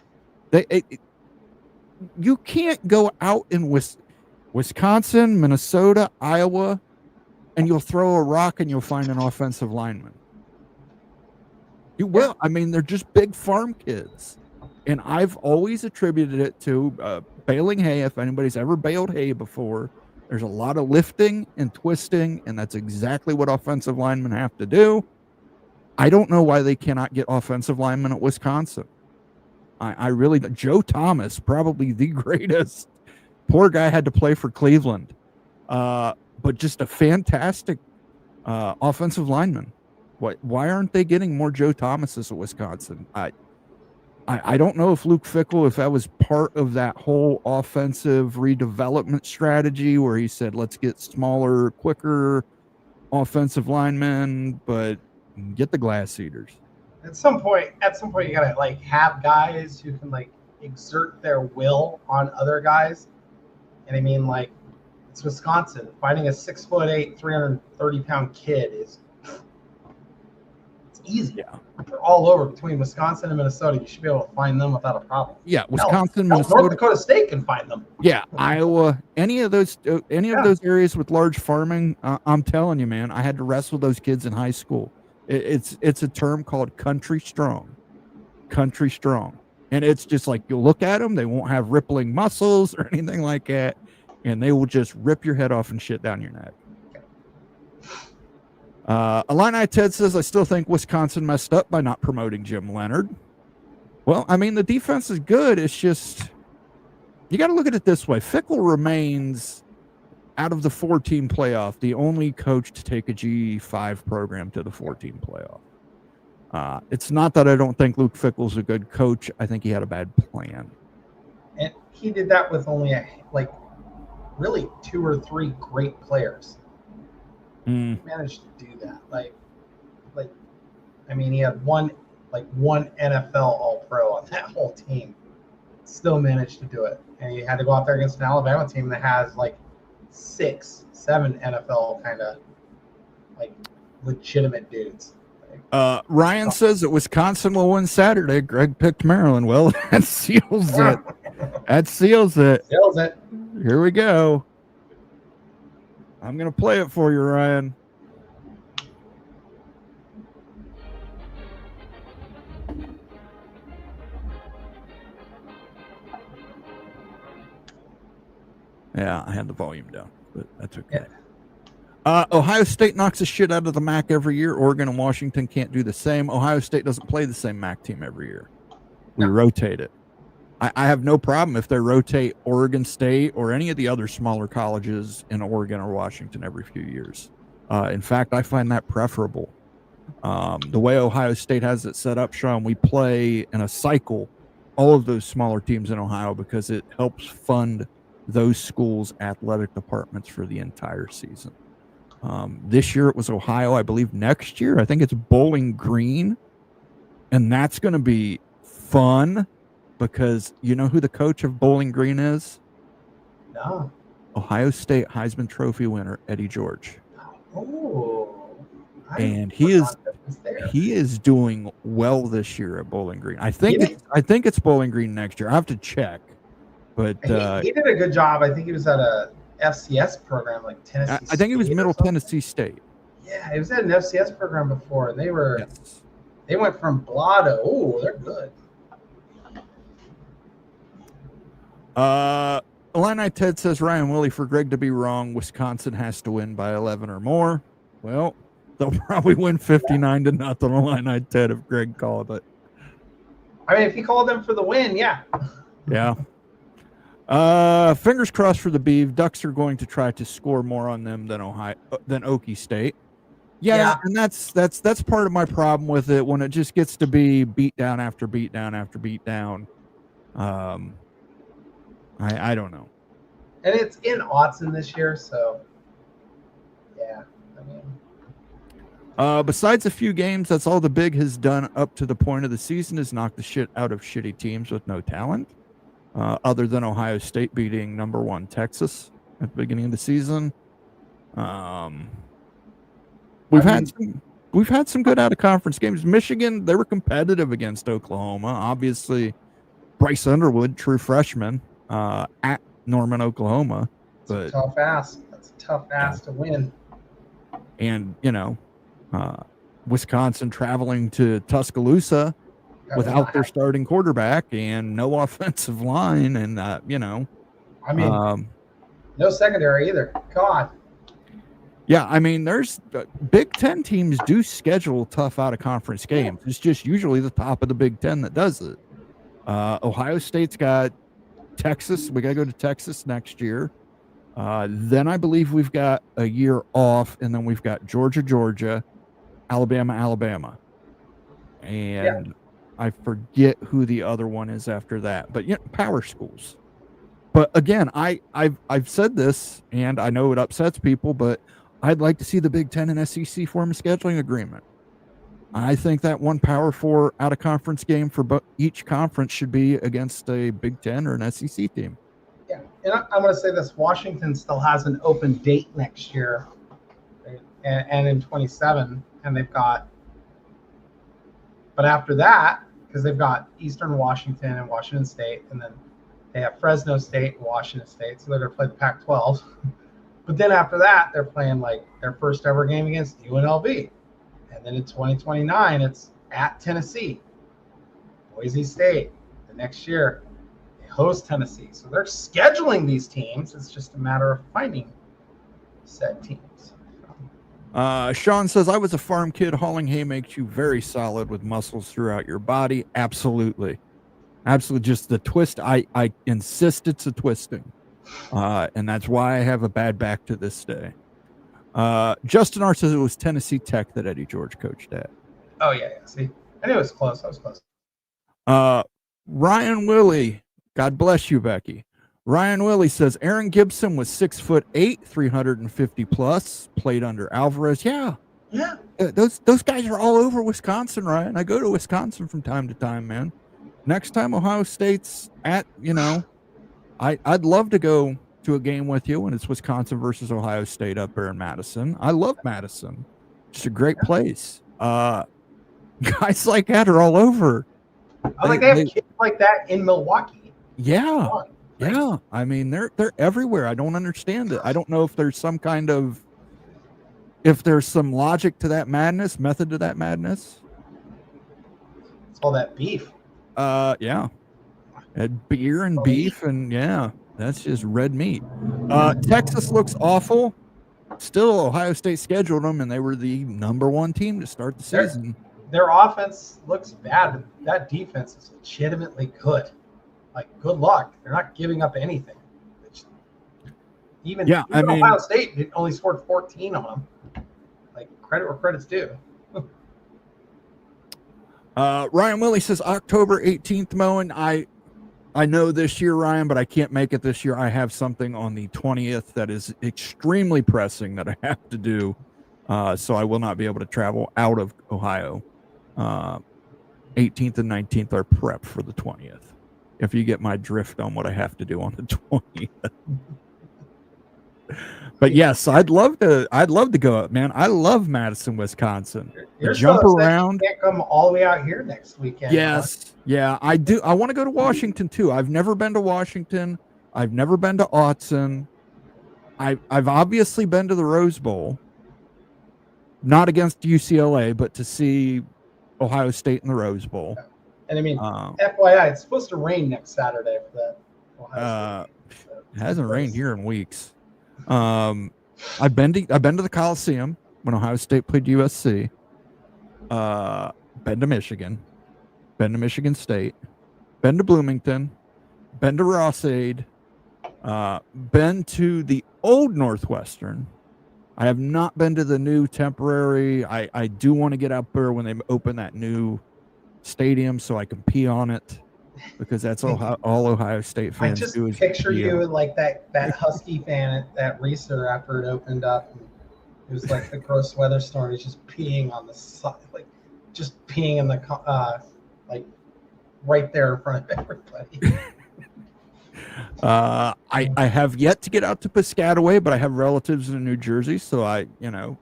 You can't go out in Wisconsin, Minnesota, Iowa, and you'll throw a rock and you'll find an offensive lineman. You will. I mean, they're just big farm kids. And I've always attributed it to baling hay. If anybody's ever baled hay before, there's a lot of lifting and twisting, and that's exactly what offensive linemen have to do. I don't know why they cannot get offensive linemen at Wisconsin. I really, Joe Thomas, probably the greatest. Poor guy had to play for Cleveland, but just a fantastic offensive lineman. Why aren't they getting more Joe Thomases at Wisconsin? I don't know if Luke Fickell, if that was part of that whole offensive redevelopment strategy where he said, let's get smaller, quicker offensive linemen, but get the glass eaters. At some point, you gotta like have guys who can like exert their will on other guys. And I mean, like, it's Wisconsin. Finding a 6'8", 330-pound kid is easy. Yeah. They're all over between Wisconsin and Minnesota. You should be able to find them without a problem. Yeah, Wisconsin, Minnesota, North Dakota State can find them. Yeah, Iowa, any of those areas with large farming. I'm telling you, man, I had to wrestle those kids in high school. It's a term called country strong, and it's just like, you'll look at them, they won't have rippling muscles or anything like that, and they will just rip your head off and shit down your neck. Illini Ted says, I still think Wisconsin messed up by not promoting Jim Leonard. Well, I mean, the defense is good. It's just, you got to look at it this way. Fickell remains, out of the 4-team playoff, the only coach to take a G5 program to the 4-team playoff. It's not that I don't think Luke Fickell's a good coach. I think he had a bad plan. And he did that with only really 2 or 3 great players. He managed to do that. Like, I mean, he had one NFL All-Pro on that whole team. Still managed to do it, and he had to go out there against an Alabama team that has like 6, 7 NFL kind of like legitimate dudes. Ryan says that Wisconsin will win Saturday. Greg picked Maryland. Well, that seals it. That seals it. Seals it. Here we go. I'm going to play it for you, Ryan. Yeah, I had the volume down, but that's okay. Yeah. Ohio State knocks the shit out of the MAC every year. Oregon and Washington can't do the same. Ohio State doesn't play the same MAC team every year. We rotate it. I have no problem if they rotate Oregon State or any of the other smaller colleges in Oregon or Washington every few years. In fact, I find that preferable. The way Ohio State has it set up, Sean, we play in a cycle all of those smaller teams in Ohio because it helps fund those schools' athletic departments for the entire season. This year it was Ohio. I believe next year, I think it's Bowling Green, and that's going to be fun. Because you know who the coach of Bowling Green is? No. Ohio State Heisman Trophy winner Eddie George. Oh. And he is doing well this year at Bowling Green. I think it's Bowling Green next year. I have to check. But he did a good job. I think he was at a FCS program like Tennessee. I think it was Middle Tennessee State. Yeah, he was at an FCS program before, and they went from blah to they're good. Illini Ted says, Ryan Willie, for Greg to be wrong, Wisconsin has to win by 11 or more. Well, they'll probably win 59-0, Illini Ted, if Greg called it. I mean, if he called them for the win, yeah. Yeah. Fingers crossed for the Beeve. Ducks are going to try to score more on them than Okie State. Yeah, and that's part of my problem with it when it just gets to be beat down after beat down after beat down. I don't know. And it's in Autzen this year, so yeah. I mean, besides a few games, that's all the Big has done up to the point of the season is knock the shit out of shitty teams with no talent. Other than Ohio State beating number 1 Texas. at the beginning of the season. We've had some good out of conference games. Michigan, they were competitive against Oklahoma. Obviously, Bryce Underwood, true freshman, at Norman, Oklahoma. But tough ass. That's a tough ass to win. And Wisconsin traveling to Tuscaloosa without their starting quarterback and no offensive line, and no secondary either. God. Yeah, I mean, there's Big Ten teams do schedule tough out of conference games. It's just usually the top of the Big Ten that does it. Ohio State's got Texas. We got to go to Texas next year. Then I believe we've got a year off, and then we've got Georgia, Alabama. And I forget who the other one is after that. But power schools. But again, I've said this, and I know it upsets people, but I'd like to see the Big Ten and SEC form a scheduling agreement. I think that one Power 4 out-of-conference game for each conference should be against a Big Ten or an SEC team. Yeah, and I'm going to say this. Washington still has an open date next year and in 27, and they've got – but after that, because they've got Eastern Washington and Washington State, and then they have Fresno State and Washington State, so they're going to play the Pac-12. But then after that, they're playing like their first ever game against UNLV. And then in 2029, it's at Tennessee, Boise State. The next year, they host Tennessee. So they're scheduling these teams. It's just a matter of finding said teams. Sean says, I was a farm kid. Hauling hay makes you very solid with muscles throughout your body. Absolutely. Absolutely. Just the twist. I insist it's a twisting. And that's why I have a bad back to this day. Justin R says it was Tennessee Tech that Eddie George coached at. Oh, yeah. See, I knew it was close. I was close. Ryan Willie, God bless you, Becky. Ryan Willie says Aaron Gibson was 6'8", 350 plus, played under Alvarez. Yeah. Those guys are all over Wisconsin, Ryan. I go to Wisconsin from time to time, man. Next time Ohio State's at, I'd love to go to a game with you when it's Wisconsin versus Ohio State up there in Madison. I love Madison. It's a great place. Guys like that are all over. They have kids like that in Milwaukee. Yeah. Yeah. I mean, they're everywhere. I don't understand it. I don't know if there's some logic to that madness, method to that madness. It's all that beef. Yeah. Had beer and beef, and that's just red meat. Texas looks awful. Still, Ohio State scheduled them, and they were the number one team to start the season. Their offense looks bad, but that defense is legitimately good. Like, good luck. They're not giving up anything. Even Ohio State only scored 14 on them. Like, credit where credit's due. Ryan Willie says October 18th, Moen. I know this year, Ryan, but I can't make it this year. I have something on the 20th that is extremely pressing that I have to do. So I will not be able to travel out of Ohio. 18th and 19th are prep for the 20th. If you get my drift on what I have to do on the 20th. But yes, I'd love to go up, man. I love Madison, Wisconsin. You're jump around. You can't come all the way out here next weekend. Yes. Yeah, I do. I want to go to Washington too. I've never been to Washington. I've never been to Autzen. I've obviously been to the Rose Bowl. Not against UCLA, but to see Ohio State in the Rose Bowl. And I mean, FYI, it's supposed to rain next Saturday for that Ohio State. So it hasn't rained here in weeks. I've been to the Coliseum when Ohio State played USC. Been to Michigan. Been to Michigan State. Been to Bloomington. Been to Ross-Ade. Been to the old Northwestern. I have not been to the new temporary. I do want to get out there when they open that new stadium so I can pee on it, because that's all Ohio State fans do. I just picture you like that Husky fan at Reeser after it opened up. And it was like the gross weather storm. He's just peeing on the side, like just peeing in the like right there in front of everybody. I have yet to get out to Piscataway, but I have relatives in New Jersey, so I,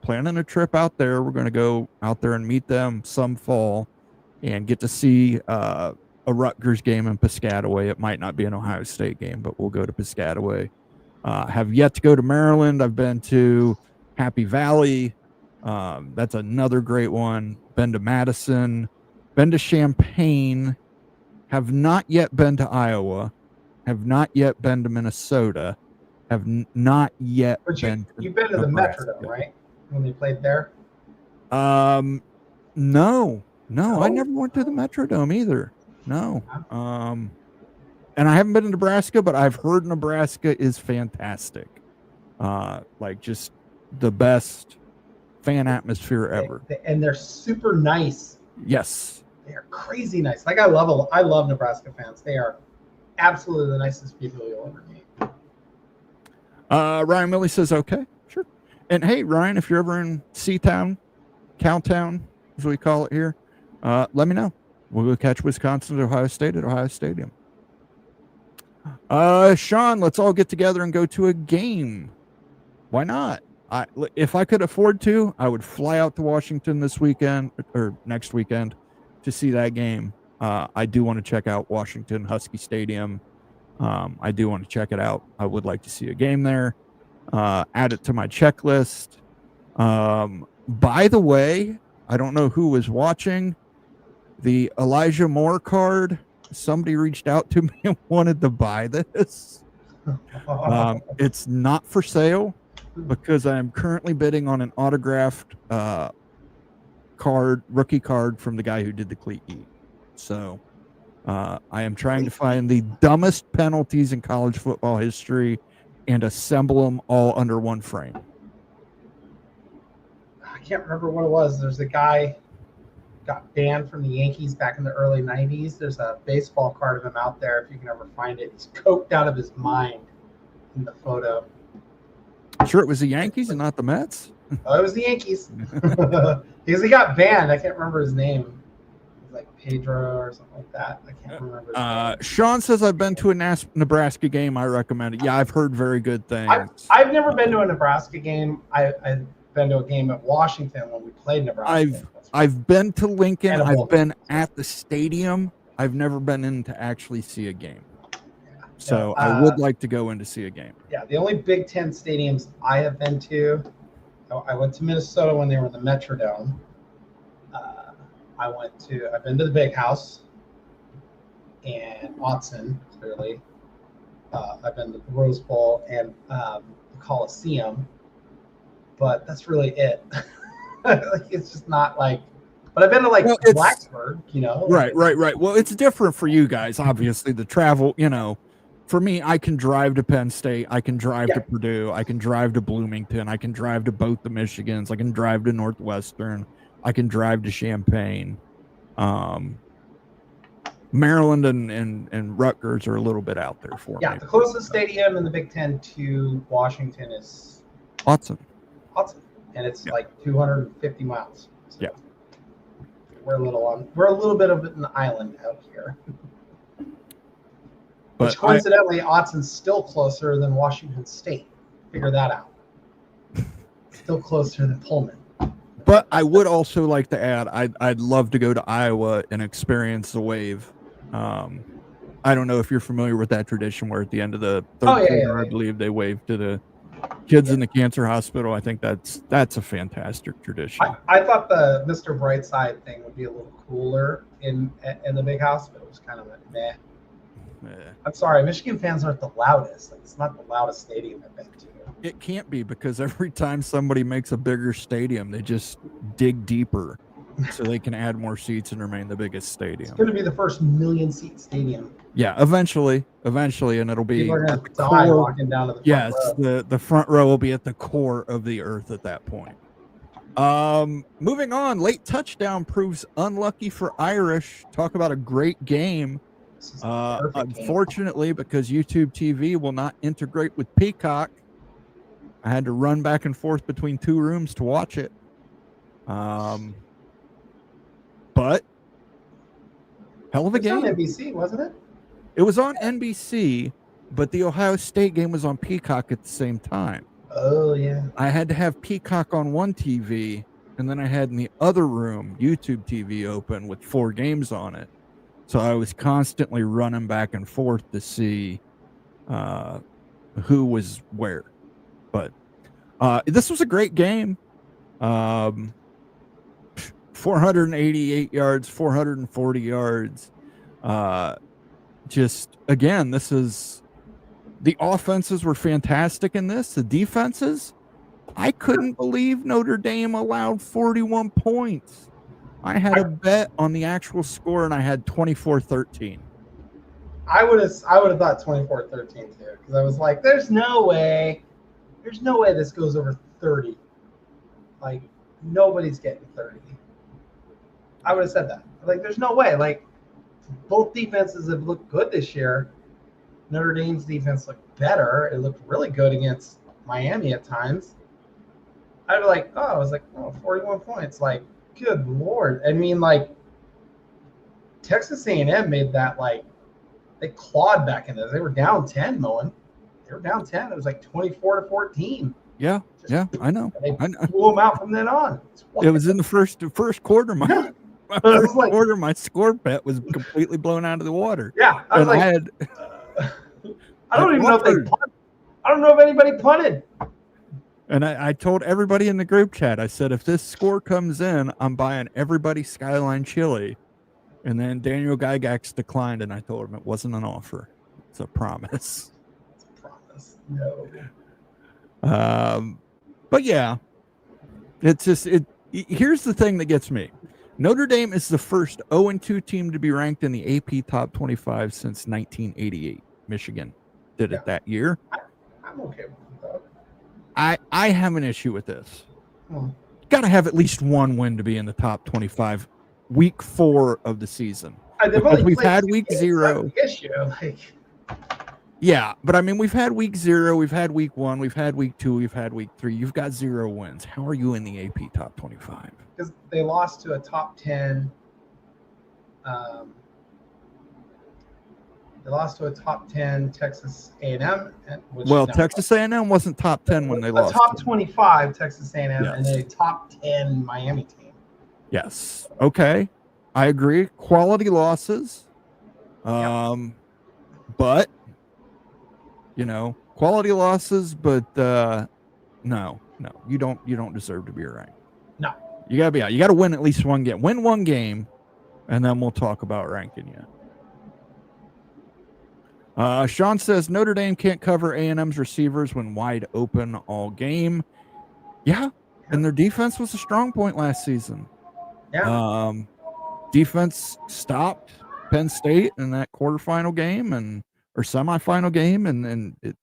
planning a trip out there. We're going to go out there and meet them some fall and get to see a Rutgers game in Piscataway. It might not be an Ohio State game, but we'll go to Piscataway. Have yet to go to Maryland. I've been to Happy Valley. That's another great one. Been to Madison. Been to Champaign. Have not yet been to Iowa. Have not yet been to Minnesota. Have not yet been. You've been to the Metrodome, right? When they played there. No, I never went to the Metrodome either. No. And I haven't been to Nebraska, but I've heard Nebraska is fantastic. Like just the best fan atmosphere ever. And they're super nice. Yes. They are crazy nice. Like I love Nebraska fans. They are absolutely the nicest people you'll ever meet. Ryan Milley says, okay, sure. And hey, Ryan, if you're ever in C-Town, Cowtown, as we call it here, let me know. We'll go catch Wisconsin at Ohio State at Ohio Stadium. Sean, let's all get together and go to a game. Why not? If I could afford to, I would fly out to Washington this weekend or next weekend to see that game. I do want to check out Washington Husky Stadium. I do want to check it out. I would like to see a game there. Add it to my checklist. By the way, I don't know who was watching the Elijah Moore card. Somebody reached out to me and wanted to buy this. It's not for sale because I am currently bidding on an autographed rookie card from the guy who did the cleat eat. So I am trying to find the dumbest penalties in college football history and assemble them all under one frame. I can't remember what it was. There's a guy got banned from the Yankees back in the early 90s. There's a baseball card of him out there if you can ever find it. He's coked out of his mind in the photo. Sure it was the Yankees and not the Mets? Oh, it was the Yankees. Because he got banned. I can't remember his name. It was like Pedro or something like that. I can't remember his name. Sean says, I've been to a Nebraska game. I recommend it. Yeah, I've heard very good things. I've never been to a Nebraska game. I've been to a game at Washington when we played Nebraska. I've been to Lincoln. I've been at the stadium. I've never been in to actually see a game. So I would like to go in to see a game. Yeah, the only Big Ten stadiums I have been to, I went to Minnesota when they were in the Metrodome. I've been to the Big House and Autzen, clearly. I've been to the Rose Bowl and the Coliseum, but that's really it. It's just not like, but I've been to Blacksburg, Right. Well, it's different for you guys, obviously. The travel, for me, I can drive to Penn State. I can drive to Purdue. I can drive to Bloomington. I can drive to both the Michigans. I can drive to Northwestern. I can drive to Champaign. Maryland and Rutgers are a little bit out there for me. Yeah, the closest stadium in the Big Ten to Washington is Autzen. And it's like 250 miles. So yeah. We're a little bit of an island out here. But which coincidentally, Autzen's still closer than Washington State. Figure that out. Still closer than Pullman. But I would also like to add, I'd love to go to Iowa and experience the wave. I don't know if you're familiar with that tradition where at the end of the third quarter, I believe they wave to the kids in the cancer hospital. I think that's a fantastic tradition. I thought the Mr. Brightside thing would be a little cooler in the Big House, but it was kind of a meh. Yeah. I'm sorry, Michigan fans aren't the loudest. Like, it's not the loudest stadium I've been to. It can't be because every time somebody makes a bigger stadium, they just dig deeper so they can add more seats and remain the biggest stadium. It's going to be the first 1 million seat stadium. Yeah, eventually, and it'll be. People are going to die walking down to the front row. the front row will be at the core of the earth at that point. Moving on, late touchdown proves unlucky for Irish. Talk about a great game. Unfortunately, because YouTube TV will not integrate with Peacock, I had to run back and forth between two rooms to watch it. But hell of a game. It was on NBC, wasn't it? It was on NBC, but the Ohio State game was on Peacock at the same time. Oh, yeah. I had to have Peacock on one TV, and then I had in the other room YouTube TV open with 4 games on it. So I was constantly running back and forth to see who was where. But this was a great game. 488 yards, 440 yards. Just, again, this is... The offenses were fantastic in this. The defenses, I couldn't believe Notre Dame allowed 41 points. I had a bet on the actual score, and I had 24-13. I would have thought 24-13 too, because I was like, there's no way this goes over 30. Like, nobody's getting 30. I would have said that. Like, there's no way. Like, both defenses have looked good this year. Notre Dame's defense looked better. It looked really good against Miami at times. I'd be like, 41 points. Like, good Lord. I mean, like, Texas A&M made that, like, they clawed back into it. They were down 10, Moen. They were down 10. It was like 24-14. Yeah, I know. They blew them out from then on. It was in the first quarter. My score bet was completely blown out of the water. Yeah, I was like, I don't even know if they punted. I don't know if anybody punted. And I told everybody in the group chat, I said, if this score comes in, I'm buying everybody Skyline chili. And then Daniel Gygax declined, and I told him it wasn't an offer. It's a promise. It's a promise. No. But yeah, it's just, here's the thing that gets me. Notre Dame is the first 0-2 team to be ranked in the AP Top 25 since 1988. Michigan did it that year. I'm okay with that. I have an issue with this. Got to have at least one win to be in the top 25 week 4 of the season. We've had week 0. Issue. Yeah, but I mean, we've had week 0, we've had week 1, we've had week 2, we've had week 3. You've got 0 wins. How are you in the AP top 25? Because they lost to a top 10. They lost to a top 10 Texas A&M. Texas A&M wasn't top 10 when they lost. A top 25 Texas A&M, yes. And a top 10 Miami team. Yes. Okay. I agree. Quality losses. But, quality losses, but no, you don't deserve to be ranked. No. You got to win at least one game. Win one game, and then we'll talk about ranking you. Sean says Notre Dame can't cover A&M's receivers when wide open all game. Yeah, and their defense was a strong point last season. Yeah. Defense stopped Penn State in that quarterfinal game or semifinal game, and it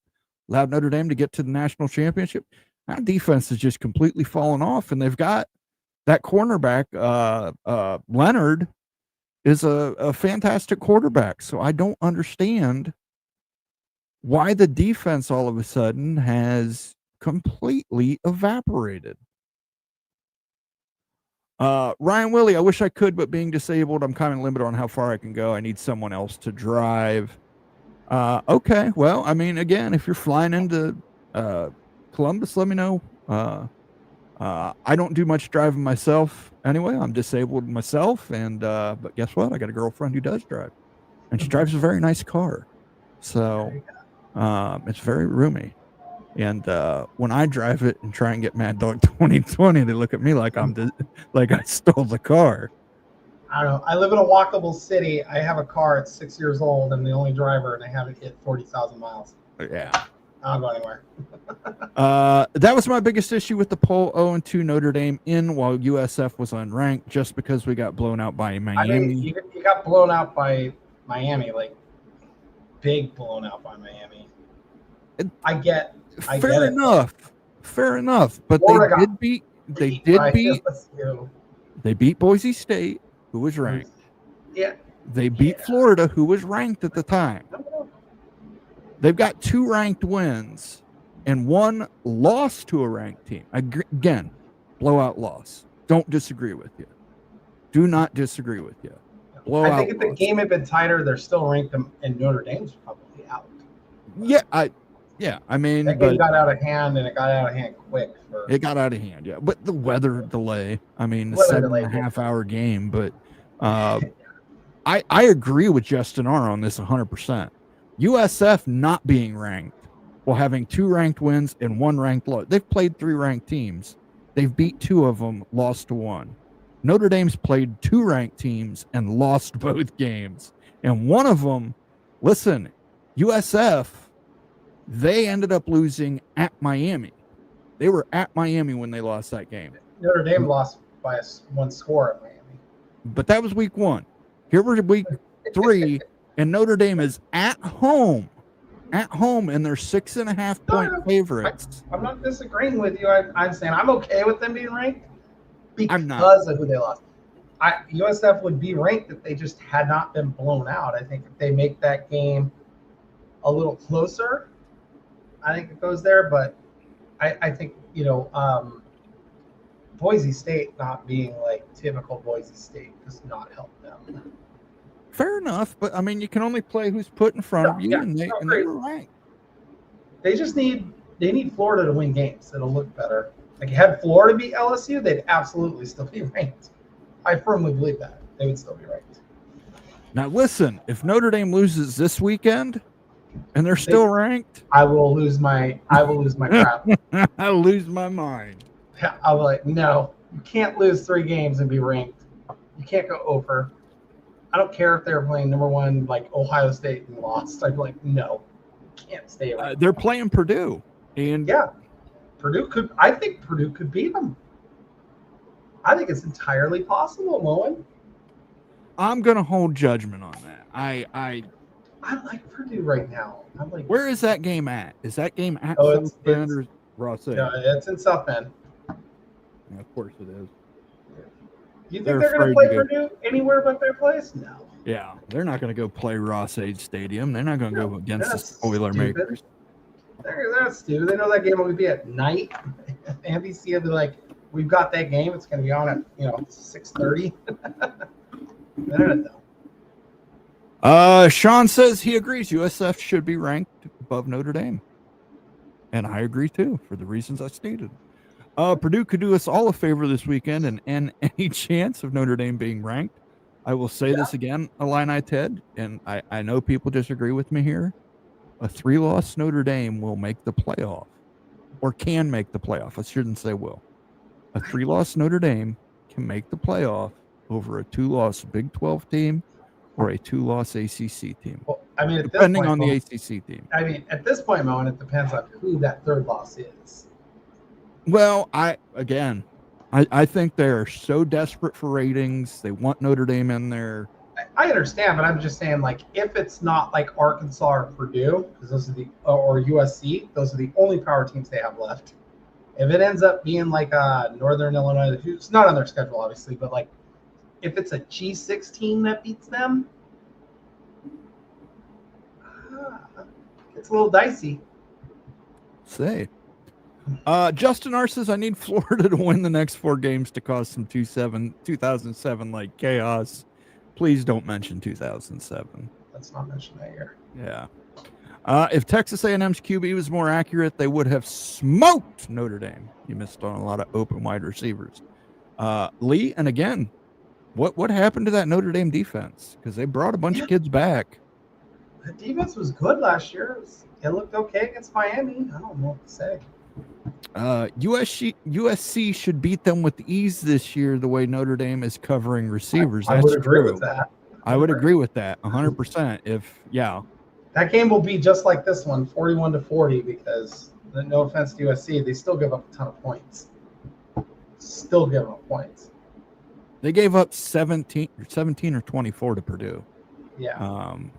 allowed Notre Dame to get to the national championship. That defense has just completely fallen off, and they've got that cornerback, Leonard, is a fantastic quarterback. So I don't understand why the defense all of a sudden has completely evaporated. Ryan Willie, I wish I could, but being disabled, I'm kind of limited on how far I can go. I need someone else to drive. Okay, well, I mean, again, if you're flying into Columbus, let me know. I don't do much driving myself anyway. I'm disabled myself, but guess what? I got a girlfriend who does drive, and she drives a very nice car. So it's very roomy. And when I drive it and try and get Mad Dog 2020, they look at me like like I stole the car. I don't know. I live in a walkable city. I have a car. It's 6 years old. I'm the only driver, and I haven't hit 40,000 miles. Yeah. I don't go anywhere. That was my biggest issue with the poll. 0-2 Notre Dame in while USF was unranked just because we got blown out by Miami. I mean, you got blown out by Miami, like big blown out by Miami. I get Fair enough. But they beat Boise State, who was ranked. Yeah. They beat Florida, who was ranked at the time. They've got 2 ranked wins and 1 loss to a ranked team. Again, blowout loss. Don't disagree with you. Do not disagree with you. Blowout I think if the game had been tighter, they're still ranked them, and Notre Dame's probably out. I mean, That game got out of hand, and it got out of hand quick. It got out of hand, yeah. But the weather delay, I mean, the Weather 7.5-hour game. But I agree with Justin R on this 100%. USF not being ranked while having 2 ranked wins and 1 ranked loss. They've played 3 ranked teams. They've beat 2 of them, lost to 1. Notre Dame's played 2 ranked teams and lost both games. And one of them, listen, USF, they ended up losing at Miami. They were at Miami when they lost that game. Notre Dame lost by 1 score at Miami. But that was week 1. Here we're week 3, and Notre Dame is at home, and they're 6.5-point favorites. I'm not disagreeing with you. I'm saying I'm okay with them being ranked because of who they lost. USF would be ranked if they just had not been blown out. I think if they make that game a little closer, I think it goes there. But I think, Boise State not being like typical Boise State does not help them. Fair enough, but I mean, you can only play who's put in front of you, and they were ranked. They just need Florida to win games. It'll look better. Like, had Florida beat LSU, they'd absolutely still be ranked. I firmly believe that they would still be ranked. Now, listen, if Notre Dame loses this weekend and they're still ranked, I will lose my crap. I'll lose my mind. I'll be like, no, you can't lose 3 games and be ranked. You can't go over. I don't care if they're playing number 1 like Ohio State and lost. I'd be like, no, you can't stay ranked. They're playing Purdue, and I think Purdue could beat them. I think it's entirely possible, Moen. I'm gonna hold judgment on that. I like Purdue right now. I'm like, where is that game at? Is that game at South Bend or Ross? No, it's in South Bend. Yeah, of course it is. You think they're going to play Purdue anywhere but their place? No. Yeah, they're not going to go play Ross-Age Stadium. They're not going to go against the Spoilermakers. That's stupid. They know that game will be at night. NBC will be like, we've got that game. It's going to be on at 6:30. I don't know. Sean says he agrees USF should be ranked above Notre Dame. And I agree too, for the reasons I stated. Purdue could do us all a favor this weekend and end any chance of Notre Dame being ranked. I will say this again, Illini Ted, and I know people disagree with me here. A 3-loss Notre Dame will make the playoff, or can make the playoff. I shouldn't say will. A 3-loss Notre Dame can make the playoff over a 2-loss Big 12 team or a 2-loss ACC team. Well, I mean, depending on the ACC team. I mean, at this point, Moen, it depends on who that 3rd loss is. Well, I think they're so desperate for ratings. They want Notre Dame in there. I understand, but I'm just saying, like, if it's not like Arkansas or Purdue, because those are or USC, those are the only power teams they have left. If it ends up being like Northern Illinois, who's not on their schedule, obviously, but like, if it's a G6 team that beats them, it's a little dicey. Say. Justin R says, I need Florida to win the next 4 games to cause some 2007 like chaos. Please don't mention 2007. Let's not mention that year. Yeah. If Texas A&M's QB was more accurate, they would have smoked Notre Dame. You missed on a lot of open wide receivers. Lee, and again, what happened to that Notre Dame defense? Because they brought a bunch of kids back. The defense was good last year. It looked okay against Miami. I don't know what to say. USC should beat them with ease this year the way Notre Dame is covering receivers. I would agree with that. I would agree with that 100%. That game will be just like this one, 41-40, because no offense to USC, they still give up a ton of points. Still give up points. They gave up 17 or 24 to Purdue. Yeah. And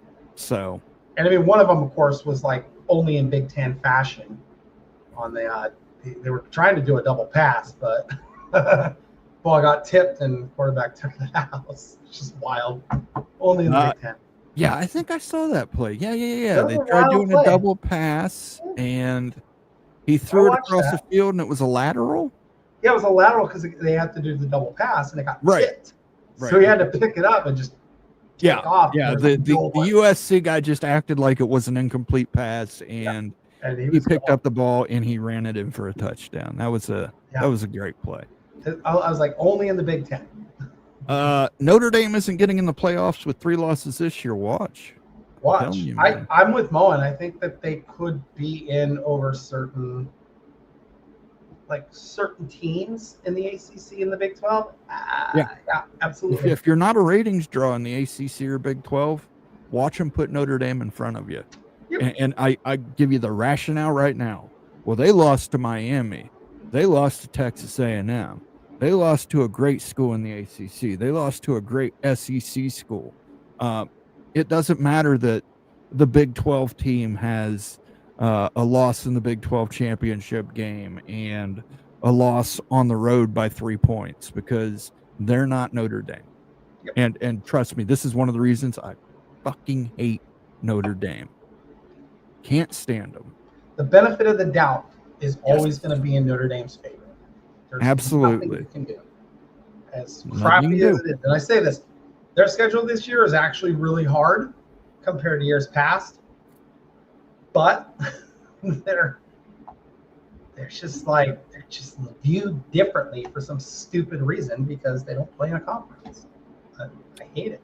I mean, one of them, of course, was like only in Big Ten fashion. On the they were trying to do a double pass, but ball got tipped and quarterback took the house. It's just wild. Only in the Big Ten. Yeah, I think I saw that play. Yeah. They tried doing a double pass, and he threw it across the field, and it was a lateral? Yeah, it was a lateral because they had to do the double pass, and it got tipped. Right. So he had to pick it up and just take off. Yeah. There's The no one. USC guy just acted like it was an incomplete pass, and And he picked up the ball and he ran it in for a touchdown. That was a great play. I was like, only in the Big Ten. Notre Dame isn't getting in the playoffs with 3 losses this year. Watch. You, I'm with Mo, and I think that they could be in over certain teams in the ACC and the Big 12. Yeah, absolutely. If you're not a ratings draw in the ACC or Big 12, watch them put Notre Dame in front of you. Yep. And I give you the rationale right now. Well, they lost to Miami. They lost to Texas A&M. They lost to a great school in the ACC. They lost to a great SEC school. It doesn't matter that the Big 12 team has a loss in the Big 12 championship game and a loss on the road by 3 points, because they're not Notre Dame. Yep. And trust me, this is one of the reasons I fucking hate Notre Dame. Can't stand them. The benefit of the doubt is always going to be in Notre Dame's favor. There's absolutely nothing you can do. As crappy as it is, and I say this, their schedule this year is actually really hard compared to years past, but they're just viewed differently for some stupid reason because they don't play in a conference. I hate it.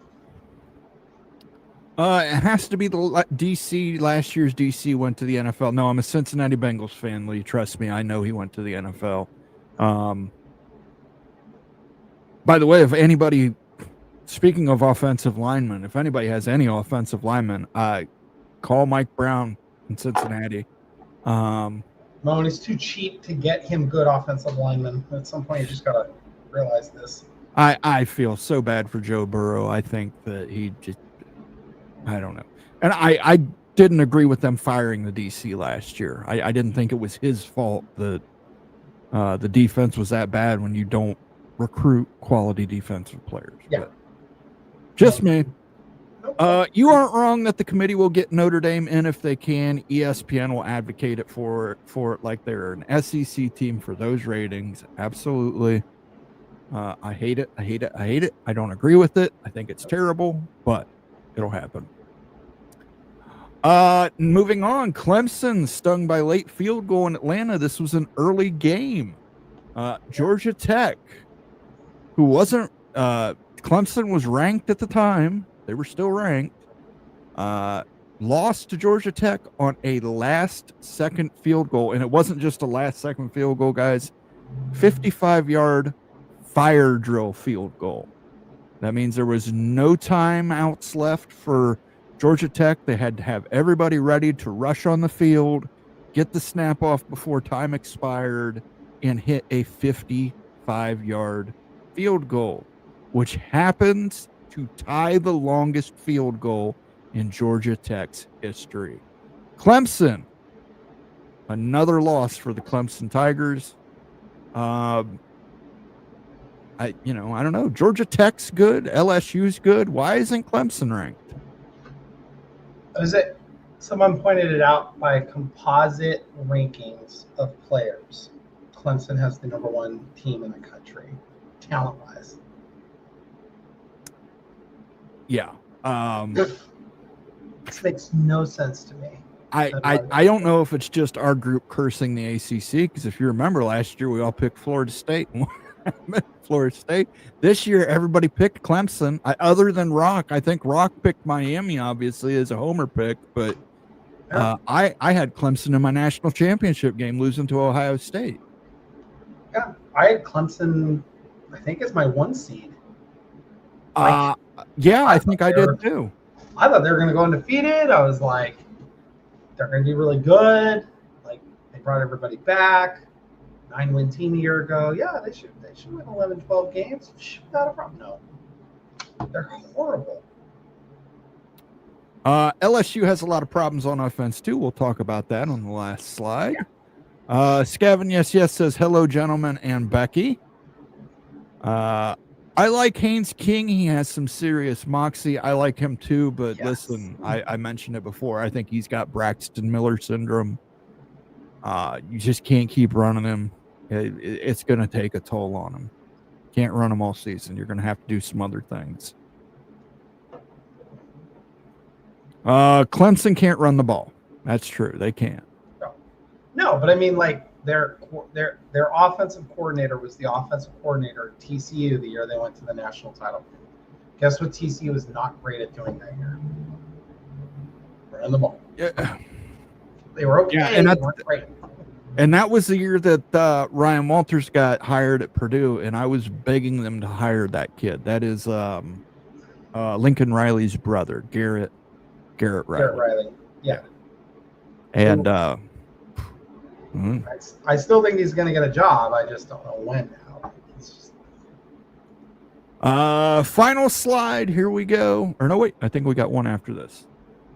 It has to be the DC. Last year's DC went to the NFL. No, I'm a Cincinnati Bengals fan, Lee. Trust me, I know he went to the NFL. By the way, if anybody, speaking of offensive linemen, if anybody has any offensive linemen, call Mike Brown in Cincinnati. No, and it's too cheap to get him good offensive linemen. At some point, you just got to realize this. I feel so bad for Joe Burrow. I think that he just, I don't know. And I didn't agree with them firing the DC last year. I didn't think it was his fault that the defense was that bad when you don't recruit quality defensive players. Yeah. But just me. You aren't wrong that the committee will get Notre Dame in if they can. ESPN will advocate it for it like they're an SEC team for those ratings. Absolutely. I hate it. I don't agree with it. I think it's terrible, but it'll happen. Moving on, Clemson stung by late field goal in Atlanta. This was an early game. Georgia Tech, who wasn't, Clemson was ranked at the time. They were still ranked. Lost to Georgia Tech on a last-second field goal, and it wasn't just a last-second field goal, guys. 55-yard fire drill field goal. That means there was no timeouts left for Georgia Tech. They had to have everybody ready to rush on the field, get the snap off before time expired, and hit a 55-yard field goal, which happens to tie the longest field goal in Georgia Tech's history. Clemson, another loss for the Clemson Tigers. I don't know. Georgia Tech's good. LSU's good. Why isn't Clemson ranked? Someone pointed it out by composite rankings of players. Clemson has the number 1 team in the country, talent-wise. Yeah. This makes no sense to me. I don't know if it's just our group cursing the ACC, because if you remember last year, we all picked Florida State. This year, everybody picked Clemson. Other than Rock, I think Rock picked Miami, obviously, as a homer pick. But I had Clemson in my national championship game, losing to Ohio State. Yeah, I had Clemson, I think, as my 1 seed. I think I did too. I thought they were going to go undefeated. I was like, they're going to be really good. Like, they brought everybody back. 9-win team a year ago. Yeah, they should win 11, 12 games. Not a problem. No. They're horrible. LSU has a lot of problems on offense, too. We'll talk about that on the last slide. Yeah. Scavin, yes, says, hello, gentlemen and Becky. I like Haynes King. He has some serious moxie. I like him, too. But listen, I mentioned it before. I think he's got Braxton Miller syndrome. You just can't keep running him. It's going to take a toll on him. Can't run him all season. You're going to have to do some other things. Clemson can't run the ball. That's true. They can't. No, but I mean, like their offensive coordinator was the offensive coordinator at TCU the year they went to the national title. Guess what TCU was not great at doing that year? Run the ball. Yeah. They were okay. Yeah, and they weren't great. And that was the year that Ryan Walters got hired at Purdue, and I was begging them to hire that kid. That is Lincoln Riley's brother, Garrett Riley. Garrett Riley. Yeah. And I still think he's going to get a job. I just don't know when now. Final slide. Here we go. Or no, wait. I think we got one after this.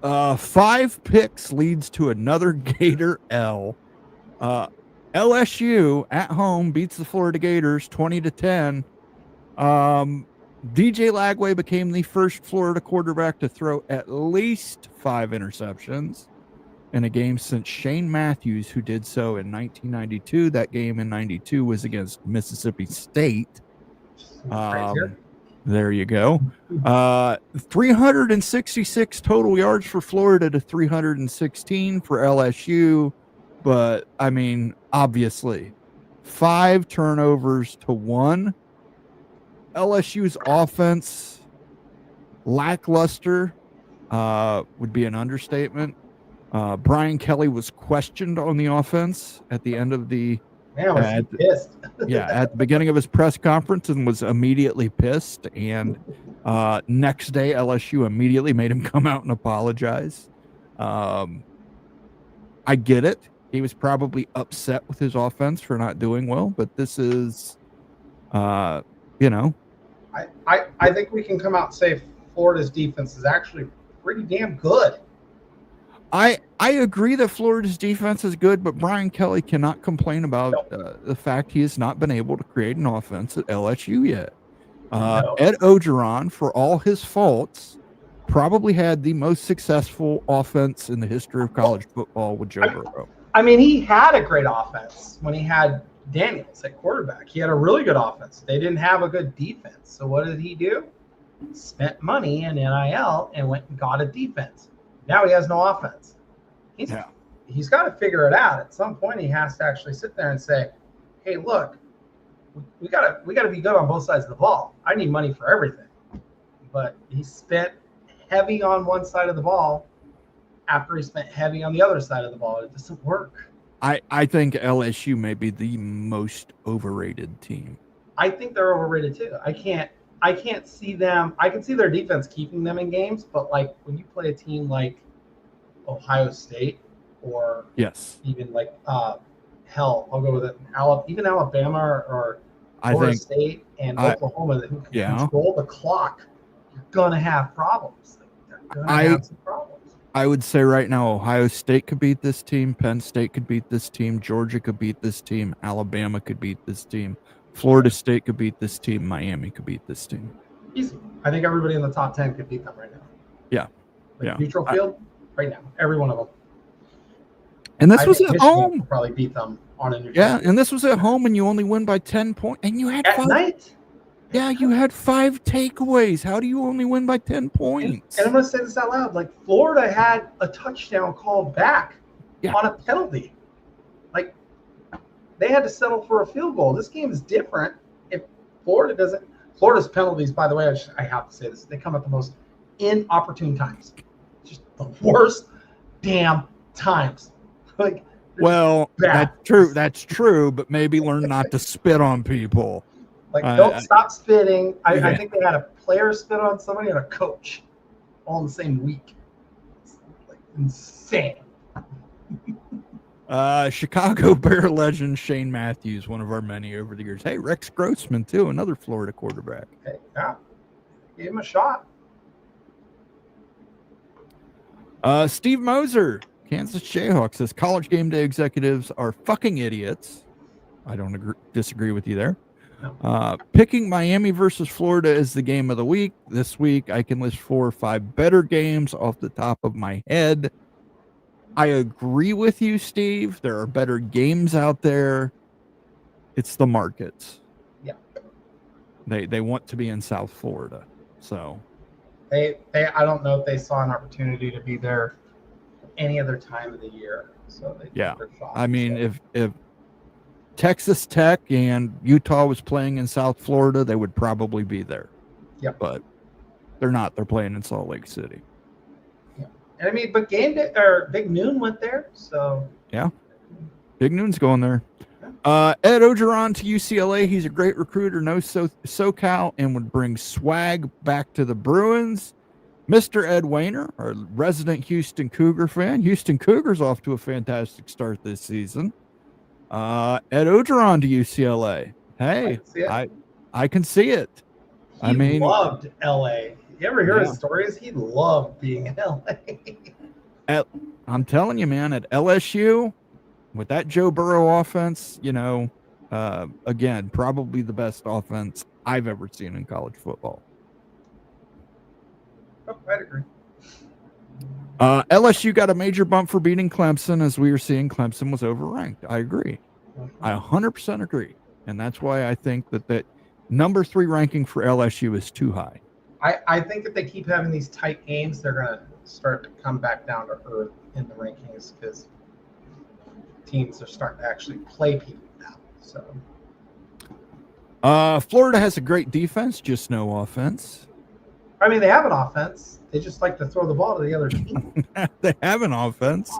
5 picks leads to another Gator L. LSU at home beats the Florida Gators 20-10. DJ Lagway became the first Florida quarterback to throw at least 5 interceptions in a game since Shane Matthews, who did so in 1992. That game in 92 was against Mississippi State. There you go. 366 total yards for Florida to 316 for LSU. But, I mean, obviously, 5 turnovers to 1. LSU's offense, lackluster, would be an understatement. Brian Kelly was questioned on the offense at the end of the pissed. at the beginning of his press conference, and was immediately pissed. And next day, LSU immediately made him come out and apologize. I get it. He was probably upset with his offense for not doing well, but this is, I think we can come out and say Florida's defense is actually pretty damn good. I agree that Florida's defense is good, but Brian Kelly cannot complain about the fact he has not been able to create an offense at LSU yet. Ed Ogeron, for all his faults, probably had the most successful offense in the history of college football with Joe Burrow. I mean, he had a great offense when he had Daniels at quarterback. He had a really good offense. They didn't have a good defense. So what did he do? Spent money in NIL and went and got a defense. Now he has no offense. He's got to figure it out. At some point, he has to actually sit there and say, "Hey, look, we gotta be good on both sides of the ball. I need money for everything." But he spent heavy on one side of the ball after he spent heavy on the other side of the ball. It doesn't work. I think LSU may be the most overrated team. I think they're overrated too. I can't see them. I can see their defense keeping them in games, but like when you play a team like Ohio State or even like I'll go with it. Even Alabama or Florida State and Oklahoma who can control the clock, you're gonna have problems. They're gonna have some problems. I would say right now, Ohio State could beat this team. Penn State could beat this team. Georgia could beat this team. Alabama could beat this team. Florida State could beat this team. Miami could beat this team. Easy. I think everybody in the top 10 could beat them right now. Yeah. Neutral field, right now. Every one of them. And this was at home. Probably beat them on a neutral field. And this was at home, and you only win by 10 points. And you had at night. Yeah, you had 5 takeaways. How do you only win by 10 points? And I'm going to say this out loud. Like, Florida had a touchdown called back on a penalty. Like, they had to settle for a field goal. This game is different. If Florida doesn't – Florida's penalties, by the way, I have to say this. They come at the most inopportune times. Just the worst damn times. Like, well, that's true. That's true, but maybe learn not to spit on people. Like, don't stop spitting. I think they had a player spit on somebody and a coach all in the same week. It's like insane. Chicago Bear legend Shane Matthews, one of our many over the years. Hey, Rex Grossman, too, another Florida quarterback. Hey, yeah. Give him a shot. Steve Moser, Kansas Jayhawks, says college game day executives are fucking idiots. I don't disagree with you there. No. Picking Miami versus Florida as the game of the week. This week, I can list 4 or 5 better games off the top of my head. I agree with you, Steve. There are better games out there. It's the markets. Yeah. They want to be in South Florida. So They I don't know if they saw an opportunity to be there any other time of the year. So they took their shot. I mean, if Texas Tech and Utah was playing in South Florida, they would probably be there. Yep. But they're not. They're playing in Salt Lake City. Yeah. And I mean, but Big Noon went there, so yeah, Big Noon's going there. Ed Ogeron to UCLA. He's a great recruiter, knows SoCal, and would bring swag back to the Bruins. Mr. Ed Wainer, our resident Houston Cougar fan. Houston Cougars off to a fantastic start this season. Ed Ogeron to UCLA. Hey, I can see it. He loved LA. You ever hear his stories? He loved being in LA. I'm telling you, man, at LSU, with that Joe Burrow offense, again, probably the best offense I've ever seen in college football. Oh, I'd agree. LSU got a major bump for beating Clemson. As we were seeing, Clemson was overranked. I agree. I 100% agree. And that's why I think that number 3 ranking for LSU is too high. I think if they keep having these tight games, they're going to start to come back down to earth in the rankings because teams are starting to actually play people now. So, Florida has a great defense, just no offense. I mean, they have an offense. They just like to throw the ball to the other team. They have an offense.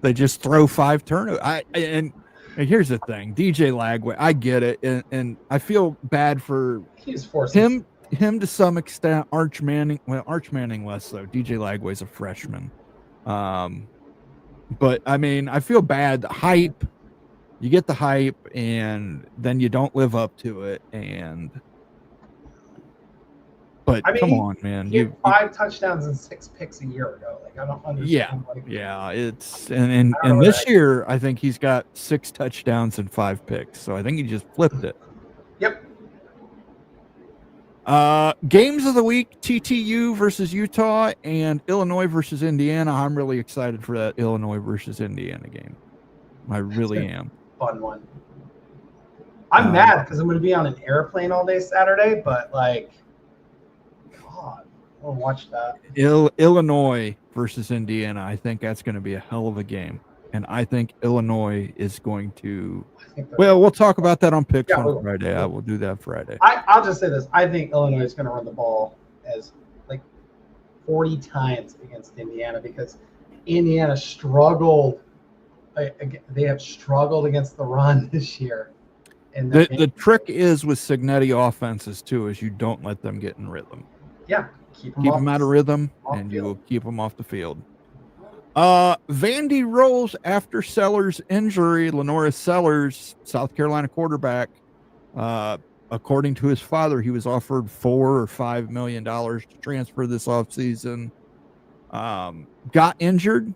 They just throw 5 turnovers. And here's the thing, DJ Lagway, I get it, and I feel bad for him to some extent. Arch Manning less so. DJ Lagway's a freshman. But I mean, I feel bad. The hype, you get the hype, and then you don't live up to it. But I mean, come on, man! He had 5 touchdowns and 6 picks a year ago. Like, I don't understand. It's and this year I think he's got 6 touchdowns and 5 picks. So I think he just flipped it. Yep. Games of the week: TTU versus Utah and Illinois versus Indiana. I'm really excited for that Illinois versus Indiana game. I really am. Fun one. I'm mad because I'm going to be on an airplane all day Saturday, but like, God, I'll watch that. Illinois versus Indiana. I think that's going to be a hell of a game, and I think Illinois is going to. Well, we'll talk about that on picks on Friday. I will do that Friday. I'll just say this: I think Illinois is going to run the ball as like 40 times against Indiana because Indiana struggled. They have struggled against the run this year. And the trick is with Cignetti offenses too, is you don't let them get in rhythm. Yeah, keep them out of rhythm, and you will keep them off the field. Vandy rolls after Sellers' injury. Lenora Sellers, South Carolina quarterback, according to his father, he was offered $4 or $5 million to transfer this offseason. Got injured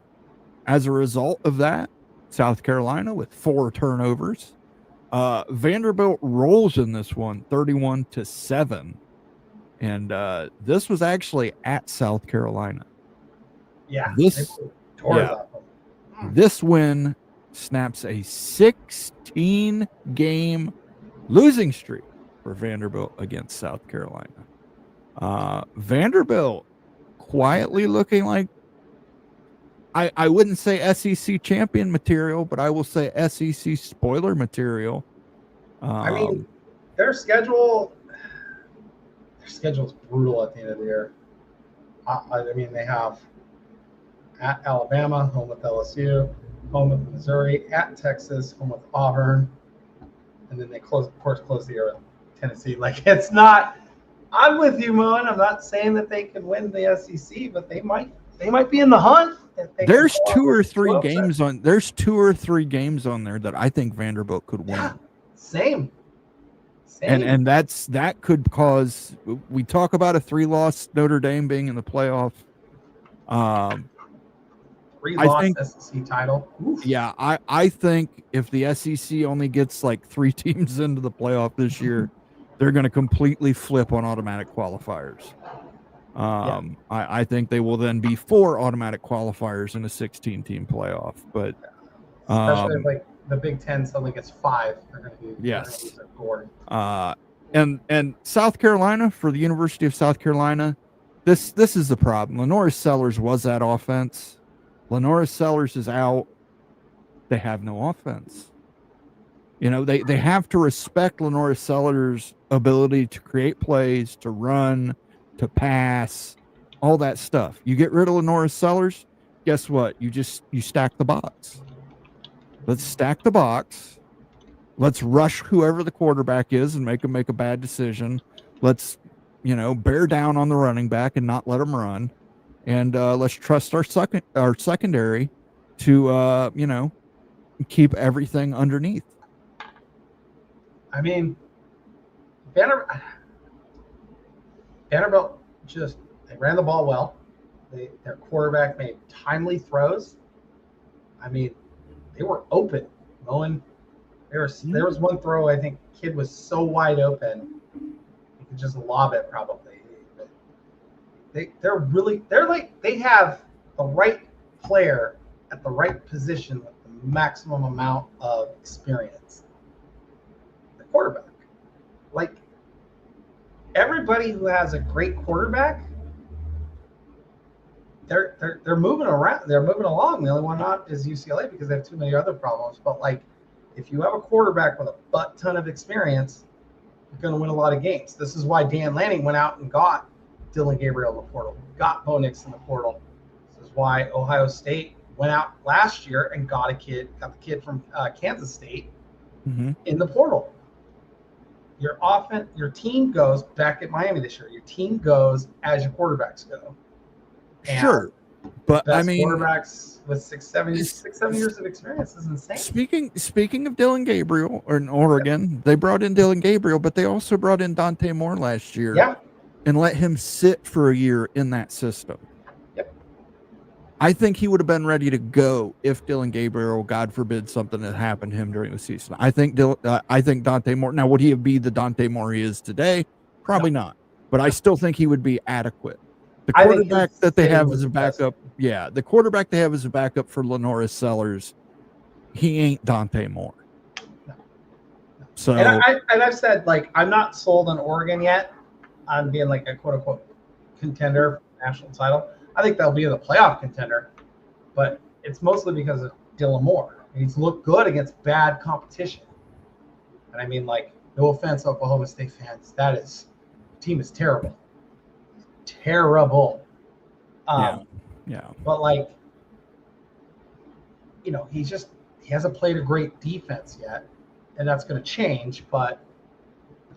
as a result of that. South Carolina with 4 turnovers. Vanderbilt rolls in this one, 31-7, and this was actually at South Carolina. Yeah, this win snaps a 16-game losing streak for Vanderbilt against South Carolina. Vanderbilt quietly looking like, I wouldn't say SEC champion material, but I will say SEC spoiler material. I mean, their schedule's brutal at the end of the year. I mean, they have at Alabama, home with LSU, home with Missouri, at Texas, home with Auburn, and then they close the year with Tennessee. Like, it's not. I'm with you, Moen. I'm not saying that they can win the SEC, but they might be in the hunt. There's 2 or 3 games on. There's 2 or 3 games on there that I think Vanderbilt could win. Yeah, same. And that could cause. We talk about a 3-loss Notre Dame being in the playoff. 3-loss SEC title. Oof. Yeah, I think if the SEC only gets like 3 teams into the playoff this year, they're going to completely flip on automatic qualifiers. I think they will then be 4 automatic qualifiers in a 16-team playoff. But especially if like the Big Ten suddenly gets 5, they're going to be yes. Gourd. And South Carolina, for the University of South Carolina, this is the problem. Lenora Sellers was that offense. Lenora Sellers is out. They have no offense. You know, they have to respect Lenora Sellers' ability to create plays, to run, to pass, all that stuff. You get rid of Lenora Sellers, guess what? You stack the box. Let's stack the box. Let's rush whoever the quarterback is and make him make a bad decision. Let's, bear down on the running back and not let him run. And let's trust our secondary to, keep everything underneath. I mean, Vanderbilt they ran the ball well. Their quarterback made timely throws. I mean, they were open. Owen, there was one throw, I think kid was so wide open, he could just lob it probably. They have the right player at the right position with the maximum amount of experience. The quarterback. Like, everybody who has a great quarterback, they're moving around. They're moving along. The only one not is UCLA because they have too many other problems. But like, if you have a quarterback with a butt ton of experience, you're going to win a lot of games. This is why Dan Lanning went out and got Dylan Gabriel in the portal, got Bo Nix in the portal. This is why Ohio State went out last year and got the kid from Kansas State in the portal. Your team goes back at Miami this year. Your team goes as your quarterbacks go. And sure, but I mean, quarterbacks with six, seven years of experience is insane. Speaking of Dylan Gabriel, or in Oregon, they brought in Dylan Gabriel, but they also brought in Dante Moore last year, and let him sit for a year in that system. Yep. I think he would have been ready to go if Dylan Gabriel, God forbid, something had happened to him during the season. I think Dante Moore. Now, would he be the Dante Moore he is today? Probably not. But I still think he would be adequate. The quarterback that they have as a backup, the quarterback they have as a backup for Lenora Sellers, he ain't Dante Moore. No. So, and I've said, like, I'm not sold on Oregon yet on being like a quote unquote contender for the national title. I think they'll be the playoff contender, but it's mostly because of Dylan Moore. He's looked good against bad competition. And I mean, like, no offense, Oklahoma State fans, the team is terrible. Terrible. But like, he hasn't played a great defense yet, and that's going to change. But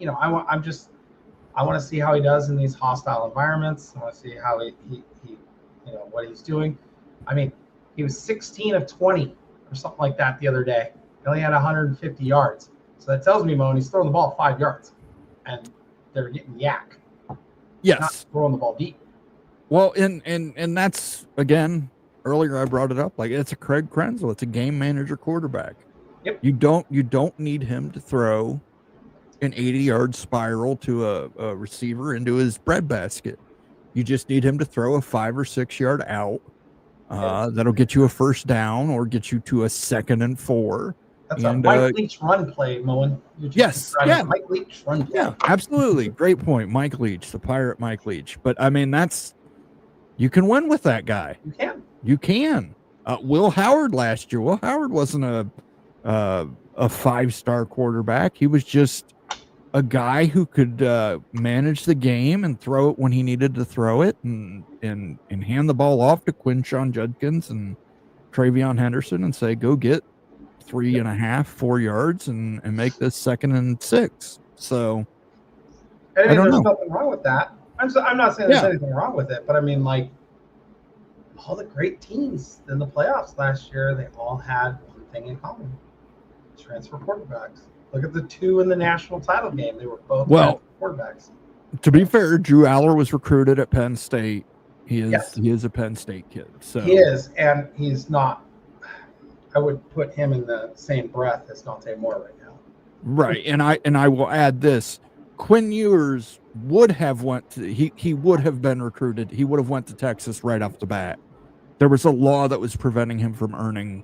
I want to see how he does in these hostile environments. I want to see how he what he's doing. I mean, he was 16 of 20 or something like that the other day. He only had 150 yards. So that tells me, Mo, he's throwing the ball 5 yards, and they're getting yak. Yes, not throwing the ball deep. Well, and that's, again, earlier I brought it up. Like, it's a Craig Krenzel. It's a game manager quarterback. Yep. You don't need him to throw an 80-yard spiral to a receiver into his breadbasket. You just need him to throw a 5 or 6 yard out. That'll get you a first down or get you to a 2nd and 4. That's a Mike Leach run play, Moen. Yes, yeah. Mike Leach run play. Yeah, absolutely. Great point. Mike Leach, the Pirate Mike Leach. But, I mean, you can win with that guy. You can. Will Howard last year. Will Howard wasn't a 5-star quarterback. He was just a guy who could manage the game and throw it when he needed to throw it and hand the ball off to Quinshawn Judkins and Travion Henderson and say, go get 3.5, 4 yards and make this 2nd and 6. So I don't know. There's nothing wrong with that. I'm not saying there's anything wrong with it, but I mean, like, all the great teams in the playoffs last year, they all had one thing in common: transfer quarterbacks. Look at the 2 in the national title game; they were both quarterbacks. To be fair, Drew Aller was recruited at Penn State. He is a Penn State kid. So he is, and he's not. I would put him in the same breath as Dante Moore right now. Right, and I will add this: Quinn Ewers would have he would have been recruited. He would have went to Texas right off the bat. There was a law that was preventing him from earning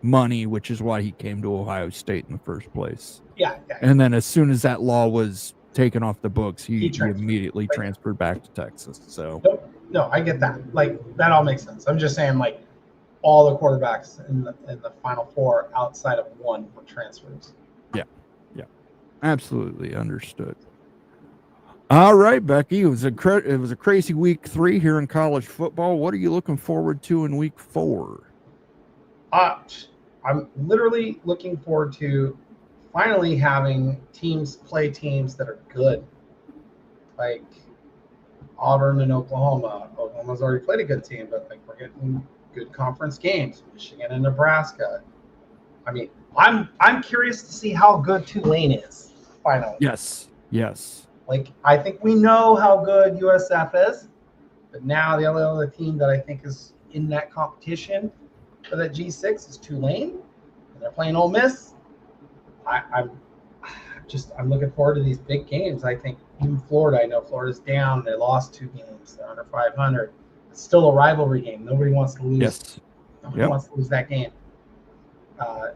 money, which is why he came to Ohio State in the first place. Yeah. And then as soon as that law was taken off the books. He immediately Like, transferred back to Texas. So no, I get that. Like, that all makes sense. I'm just saying, like, all the quarterbacks in the Final Four outside of one were transfers. yeah, absolutely understood. All right, Becky, it was a crazy week 3 here in college football. What are you looking forward to in week 4? I'm literally looking forward to finally having teams play teams that are good, like Auburn and Oklahoma. Oklahoma's already played a good team, but like we're getting good conference games. Michigan and Nebraska. I mean, I'm curious to see how good Tulane is. Finally, Yes. like I think we know how good USF is, but now the only other team that I think is in that competition for that G6 is Tulane, and they're playing Ole Miss. I'm looking forward to these big games. I think even Florida. I know Florida's down. They lost 2 games. They're under 500. It's still a rivalry game. Nobody wants to lose. Yes. Nobody wants to lose that game.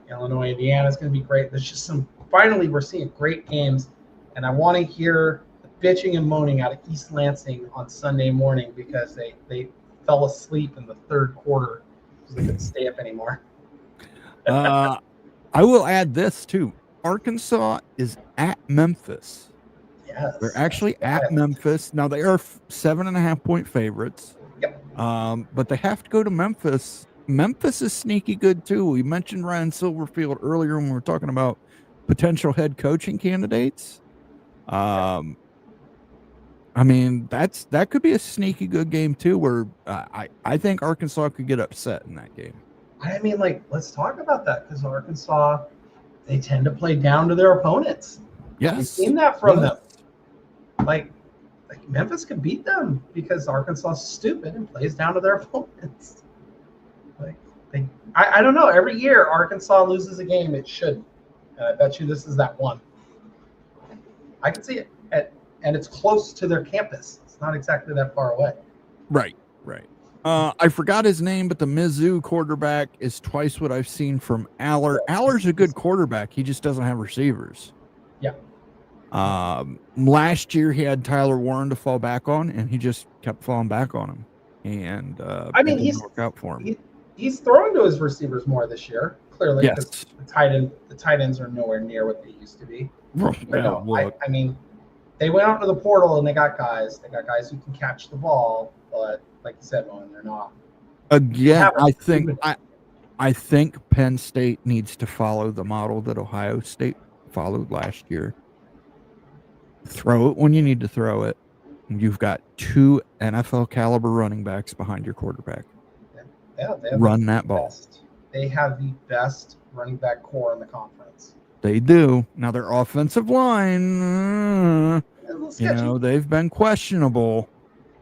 Illinois, Indiana is going to be great. There's just finally we're seeing great games, and I want to hear the bitching and moaning out of East Lansing on Sunday morning because they fell asleep in the third quarter because they couldn't stay up anymore. I will add this too. Arkansas is at Memphis. Yes. They're actually at Memphis. Now they are 7.5-point favorites. Yep. But they have to go to Memphis. Memphis is sneaky good too. We mentioned Ryan Silverfield earlier when we were talking about potential head coaching candidates. I mean, that could be a sneaky good game too, where I think Arkansas could get upset in that game. I mean, like, let's talk about that because Arkansas, they tend to play down to their opponents. Yes. We've seen that from them. Like Memphis could beat them because Arkansas is stupid and plays down to their opponents. I don't know. Every year Arkansas loses a game it shouldn't. I bet you this is that one. I can see it, and it's close to their campus. It's not exactly that far away. Right. I forgot his name, but the Mizzou quarterback is twice what I've seen from Aller. Aller's a good quarterback. He just doesn't have receivers. Yeah. Last year he had Tyler Warren to fall back on, and he just kept falling back on him. And I mean, he's work out for him. He's throwing to his receivers more this year, clearly. Yes. The tight ends are nowhere near what they used to be. Yeah, I mean, they went out to the portal and they got guys. They got guys who can catch the ball, but like you said, Moen, they're not. Again, I think Penn State needs to follow the model that Ohio State followed last year. Throw it when you need to throw it. You've got 2 NFL caliber running backs behind your quarterback. Yeah, run that ball. They have the best running back core in the conference. They do. Now their offensive line, they've been questionable,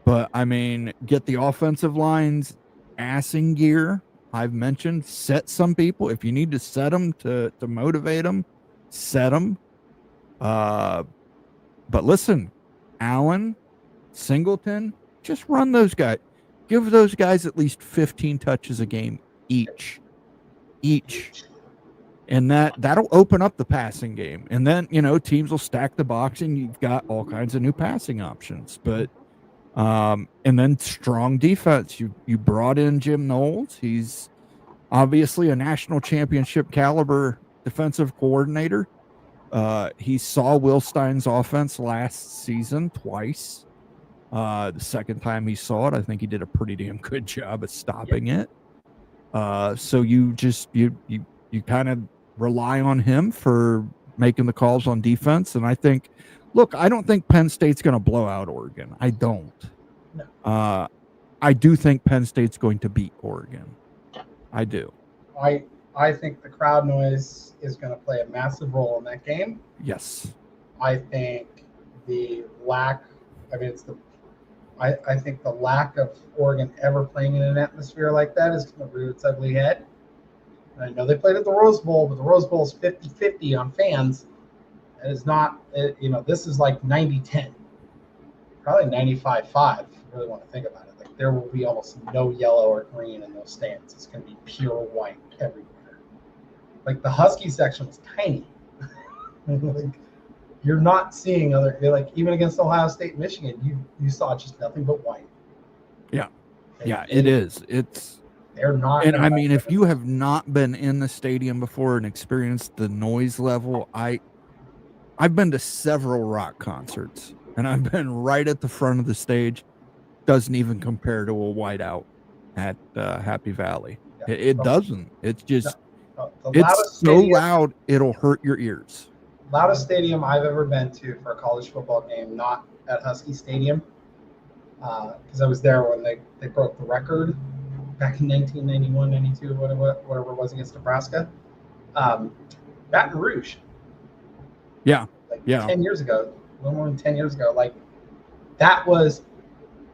but I mean, get the offensive line's ass in gear. I've mentioned set some people. If you need to set them to motivate them, set them. But listen, Allen, Singleton, just run those guys. Give those guys at least 15 touches a game each. And that'll open up the passing game. And then, teams will stack the box and you've got all kinds of new passing options. But and then strong defense. You brought in Jim Knowles. He's obviously a national championship caliber defensive coordinator. He saw Will Stein's offense last season twice. The second time he saw it, I think he did a pretty damn good job of stopping it. So you kind of rely on him for making the calls on defense. And I don't think Penn State's going to blow out Oregon. I don't. No. I do think Penn State's going to beat Oregon. I do. I think the crowd noise is going to play a massive role in that game. Yes. I think the lack of Oregon ever playing in an atmosphere like that is going to rear its ugly head. And I know they played at the Rose Bowl, but the Rose Bowl is 50-50 on fans. It is not, this is like 90-10. Probably 95-5 if you really want to think about it. Like there will be almost no yellow or green in those stands. It's going to be pure white everywhere. Like the Husky section was tiny. Like, you're not seeing other, like even against Ohio State and Michigan, you saw just nothing but white. Yeah. It is. They're not. And I mean, if you have not been in the stadium before and experienced the noise level, I've been to several rock concerts, and I've been right at the front of the stage. Doesn't even compare to a whiteout at Happy Valley. Yeah. It doesn't. It's just it's so loud it'll hurt your ears. Loudest stadium I've ever been to for a college football game, not at Husky Stadium, because I was there when they broke the record back in 1991, 92, whatever it was against Nebraska. Baton Rouge. Yeah. 10 years ago, a little more than 10 years ago. Like, that was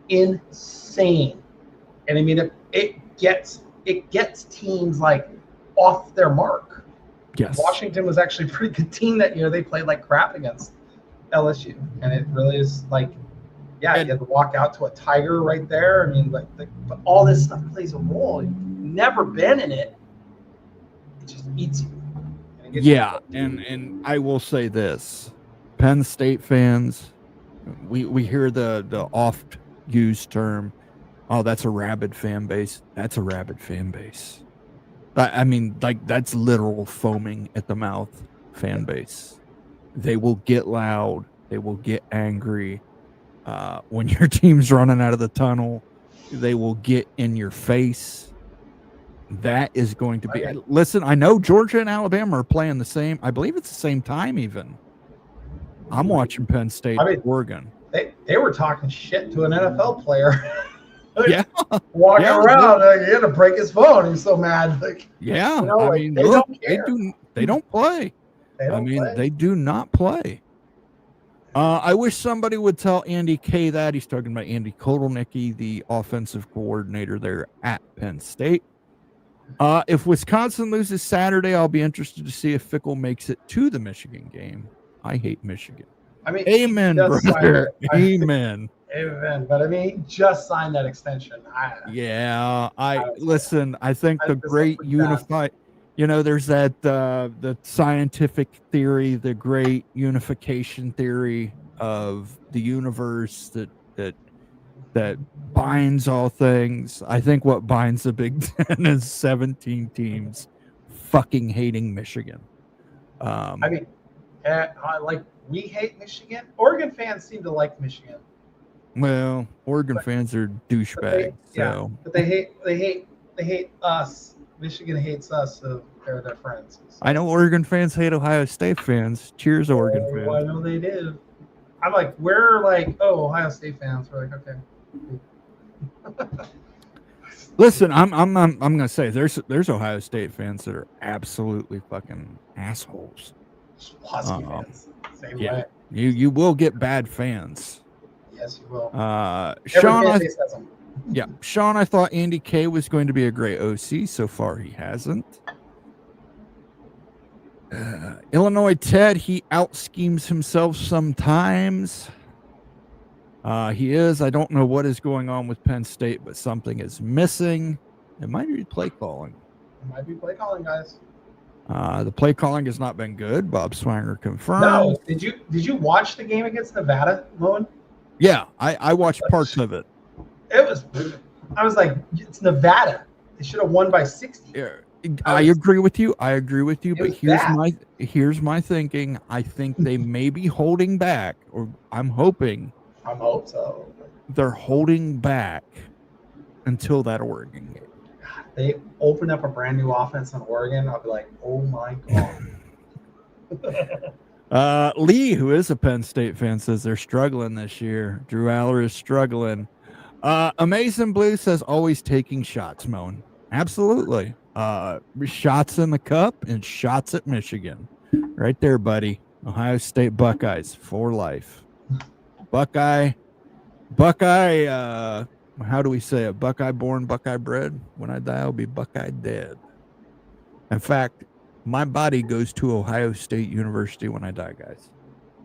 insane. And I mean, it gets teams like off their mark. Yes. Washington was actually a pretty good team that year. They played like crap against LSU. And it really is like, you had to walk out to a Tiger right there. I mean, but all this stuff plays a role. You've never been in it. It just eats you. And I will say this. Penn State fans, we hear the oft used term, oh, that's a rabid fan base. That's a rabid fan base. I mean, like, that's literal foaming at the mouth fan base. They will get loud. They will get angry. When your team's running out of the tunnel, they will get in your face. That is going to be... Listen, I know Georgia and Alabama are playing the same... I believe it's the same time even. I'm watching Penn State, Oregon. They were talking shit to an NFL player. Yeah. Walking around, like, he had to break his phone. He's so mad. Like, yeah. You know, I like, mean, they look, don't they don't play. They do not play. I wish somebody would tell Andy K that. He's talking about Andy Kotelnicki, the offensive coordinator there at Penn State. If Wisconsin loses Saturday, I'll be interested to see if Fickle makes it to the Michigan game. I hate Michigan. I mean, amen, brother. Amen. Amen. But I mean, he just signed that extension. Listen. I think the great unified. You know, there's that the scientific theory, the great unification theory of the universe that binds all things. I think what binds the Big Ten is 17 teams fucking hating Michigan. I mean, we hate Michigan. Oregon fans seem to like Michigan. Well, Oregon fans are douchebags. But they hate us. Michigan hates us, so they're their friends. So. I know Oregon fans hate Ohio State fans. Cheers, Oregon fans. I know they do. I'm like, we're like, Ohio State fans. We're like, okay. Listen, I'm gonna say there's Ohio State fans that are absolutely fucking assholes. Husky fans, same way. You will get bad fans. Yes, you will. Sean, I thought Andy K was going to be a great OC. So far, he hasn't. Illinois Ted, he out schemes himself sometimes. He is. I don't know what is going on with Penn State, but something is missing. It might be play calling. It might be play calling, guys. The play calling has not been good. Bob Swanger confirmed. No, did you watch the game against Nevada, Lowen? Yeah, I watched parts of it. I was like, it's Nevada. They should have won by 60. Yeah, I agree with you. But here's my thinking. I think they may be holding back, or I'm hoping. I hope so. They're holding back until that Oregon game. They open up a brand new offense in Oregon. I'll be like, oh my god. Lee, who is a Penn State fan, says they're struggling this year. Drew Aller is struggling. Amazing Blue says always taking shots, Moan. Absolutely. Shots in the cup and shots at Michigan. Right there, buddy. Ohio State Buckeyes for life. Buckeye, how do we say it? Buckeye born, Buckeye bred. When I die, I'll be Buckeye dead. In fact, my body goes to Ohio State University when I die, guys.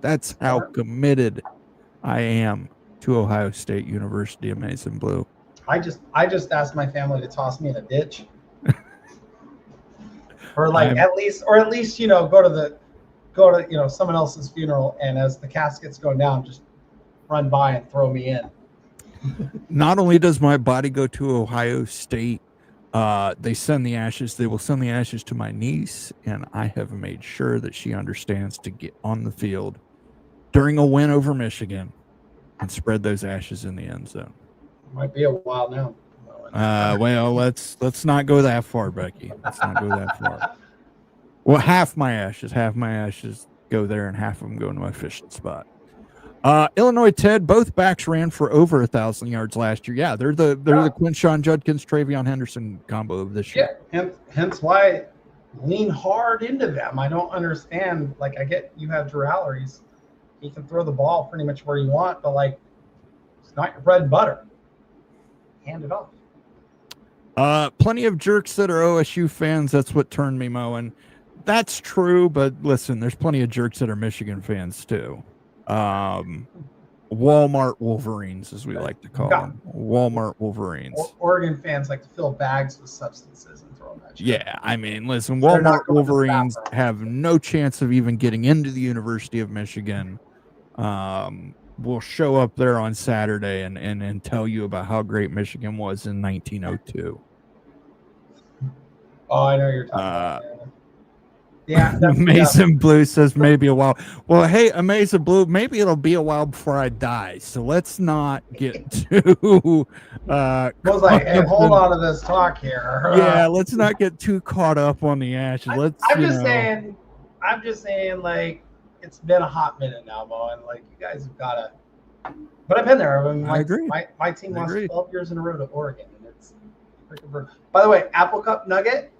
That's how committed I am to Ohio State University, Amazing Blue. I just asked my family to toss me in a ditch. Or at least, go go to someone else's funeral, and as the casket's going down, just run by and throw me in. Not only does my body go to Ohio State, they will send the ashes to my niece, and I have made sure that she understands to get on the field during a win over Michigan and spread those ashes in the end zone. Might be a while now. Well, let's not go that far, Becky. Let's not go that far. Well, half my ashes go there, and half of them go into my fishing spot. Illinois, Ted, both backs ran for over 1,000 yards last year. Yeah, they're the Quinshawn Judkins, Travion Henderson combo of this year. Yeah, hence why lean hard into them. I don't understand. Like, I get you have rallies. He can throw the ball pretty much where you want, but like, it's not your bread and butter. Hand it off. Plenty of jerks that are OSU fans. That's what turned me mowing. That's true, but listen, there's plenty of jerks that are Michigan fans too. Walmart Wolverines, as we like to call them. Walmart Wolverines. Oregon fans like to fill bags with substances and throw them at you. Yeah, I mean, listen, Walmart Wolverines have no chance of even getting into the University of Michigan. We'll show up there on Saturday and tell you about how great Michigan was in 1902. Oh, I know you're talking about that. Yeah. Amazing Blue says maybe a while. Well, hey, Amazing Blue, maybe it'll be a while before I die. So let's not get too I was like, hey, hold on to this talk here. Yeah, let's not get too caught up on the ashes. I'm just saying, like, it's been a hot minute now, Mo, and like, you guys have gotta, but I've been there. I mean, I agree. My team lost 12 years in a row to Oregon, and it's freaking brutal. By the way, Apple Cup Nugget.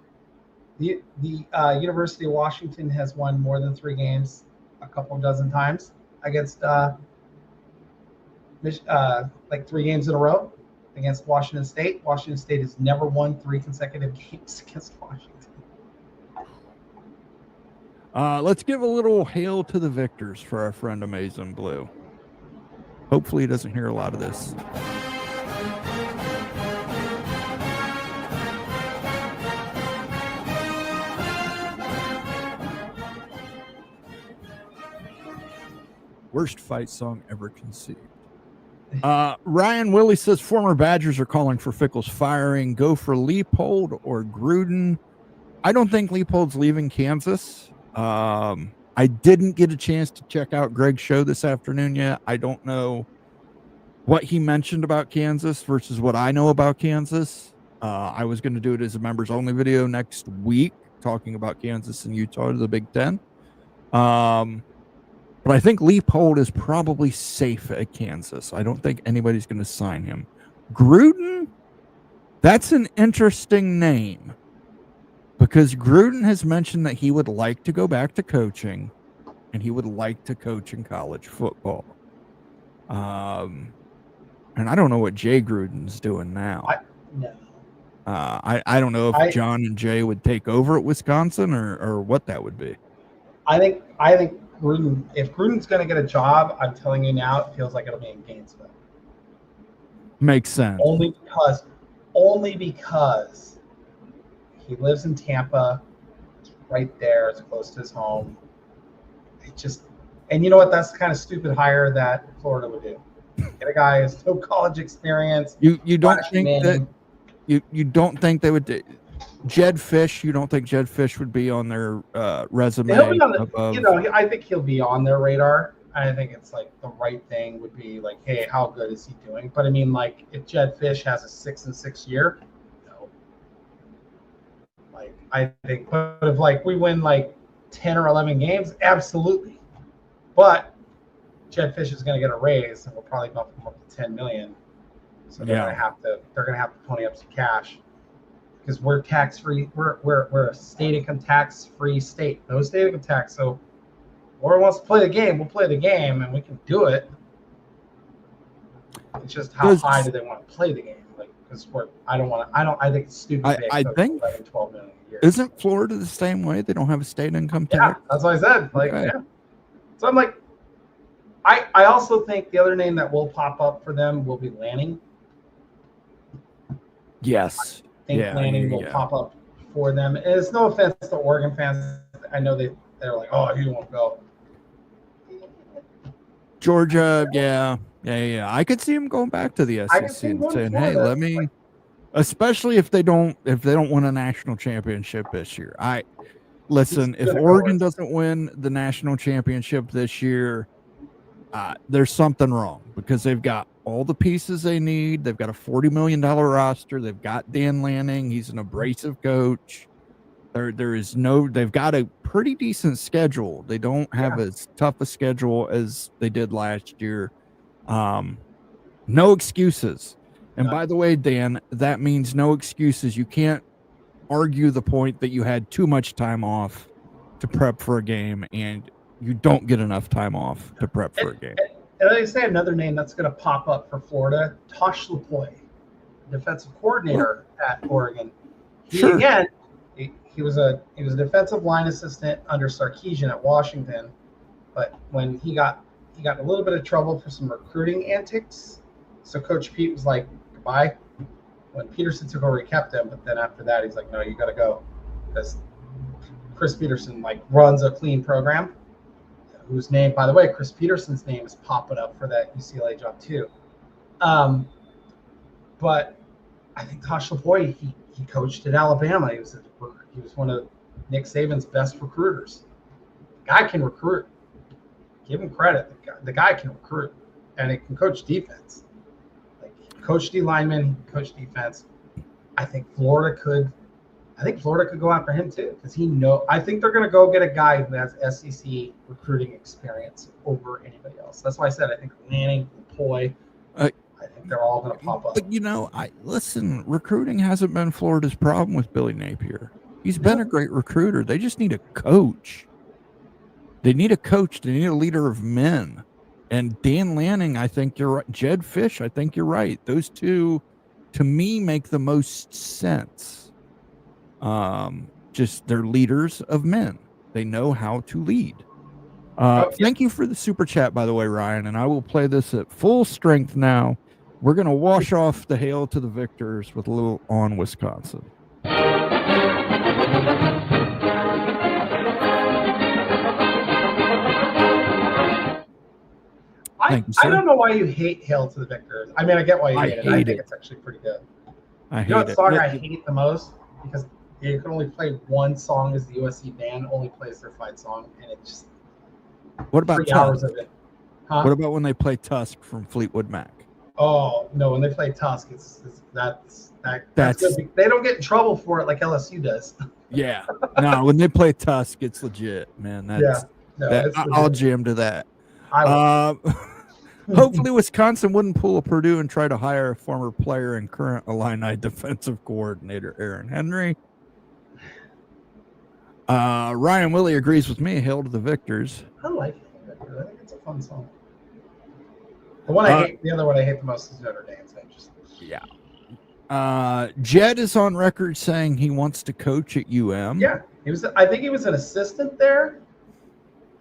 The University of Washington has won more than 3 games a couple dozen times against like 3 games in a row against Washington State. Washington State has never won 3 consecutive games against Washington. Let's give a little hail to the victors for our friend Amazing Blue. Hopefully he doesn't hear a lot of this. Worst fight song ever conceived. Ryan Willie says former Badgers are calling for Fickle's firing. Go for Leipold or Gruden. I don't think Leipold's leaving Kansas. I didn't get a chance to check out Greg's show this afternoon yet. I don't know what he mentioned about Kansas versus what I know about Kansas. I was going to do it as a members only video next week, talking about Kansas and Utah to the Big Ten. But I think Leipold is probably safe at Kansas. I don't think anybody's going to sign him. Gruden, that's an interesting name because Gruden has mentioned that he would like to go back to coaching and he would like to coach in college football. And I don't know what Jay Gruden's doing now. I don't know if John and Jay would take over at Wisconsin or what that would be. I think Gruden, if Gruden's going to get a job, I'm telling you now, it feels like it'll be in Gainesville. Makes sense. Only because he lives in Tampa, right there, it's close to his home. And you know what? That's the kind of stupid hire that Florida would do. Get a guy who has no college experience. You don't think that you don't think they would do Jed Fish? You don't think Jed Fish would be on their resume? He'll be on I think he'll be on their radar. I think it's like the right thing would be like, hey, how good is he doing? But I mean, like, if Jed Fish has a 6-6 year, no. Like, I think, but if like we win like 10 or 11 games, absolutely. But Jed Fish is going to get a raise, and we'll probably bump him up to $10 million. So they're going to have to pony up some cash. Because we're tax free, we're a state income tax free state, no state income tax. So, whoever wants to play the game, we'll play the game, and we can do it. It's just how high do they want to play the game? Like, because I think it's stupid. I think 11, 12 million a year. Isn't Florida the same way? They don't have a state income tax. Yeah, that's what I said. Like, okay. Yeah. So I'm like, I also think the other name that will pop up for them will be Lanning. Yes. I think Lanning will pop up for them. And it's no offense to Oregon fans. I know they they're like, oh, he won't go. Georgia, yeah. I could see him going back to the I can SEC see him and going to saying, "Hey, Florida. let me." Especially if they don't win a national championship this year. Listen, if Oregon doesn't win the national championship this year, there's something wrong because they've got all the pieces they need. They've got a $40 million roster. They've got Dan Lanning. He's an abrasive coach. They've got a pretty decent schedule. They don't have as tough a schedule as they did last year. No excuses. And by the way, Dan, that means no excuses. You can't argue the point that you had too much time off to prep for a game and you don't get enough time off to prep for a game. And I say another name that's going to pop up for Florida, Tosh Lupoi, defensive coordinator at Oregon. He was a defensive line assistant under Sarkisian at Washington, but when he got in a little bit of trouble for some recruiting antics, so Coach Pete was like, goodbye. When Peterson took over, he kept him, but then after that, he's like, no, you got to go, because Chris Peterson runs a clean program. Whose name, by the way, Chris Peterson's name is popping up for that UCLA job too. But I think Tosh Lupoi, he coached at Alabama. He was one of Nick Saban's best recruiters. The guy can recruit. Give him credit. The guy can recruit, and he can coach defense. Coach D lineman, coach defense. I think Florida could go after him too, because I think they're going to go get a guy who has SEC recruiting experience over anybody else. That's why I said I think Lanning, Lupoi, I think they're all going to pop up. But listen, recruiting hasn't been Florida's problem with Billy Napier. He's been a great recruiter. They just need a coach. They need a coach. They need a leader of men. And Dan Lanning, I think you're right. Jed Fish, I think you're right. Those two, to me, make the most sense. Just they're leaders of men. They know how to lead. Thank you for the super chat, by the way, Ryan. And I will play this at full strength now. We're going to wash off the hail to the victors with a little on Wisconsin. I don't know why you hate Hail to the Victors. I mean, I get why you hate it. I think it's actually pretty good. I hate what song I hate the most? Because you can only play one song as the USC band only plays their fight song, and it just what about 3 hours of it. Huh? What about when they play Tusk from Fleetwood Mac? Oh no, when they play Tusk, that's good. They don't get in trouble for it like LSU does. Yeah, no, when they play Tusk, it's legit, man. I'll jam to that. Hopefully Wisconsin wouldn't pull a Purdue and try to hire a former player and current Illini defensive coordinator Aaron Henry. Ryan Willie agrees with me. Hail to the victors. I like it. I think it's a fun song. The other one I hate the most is Notre Dame. Yeah. Jed is on record saying he wants to coach at UM. Yeah, I think he was an assistant there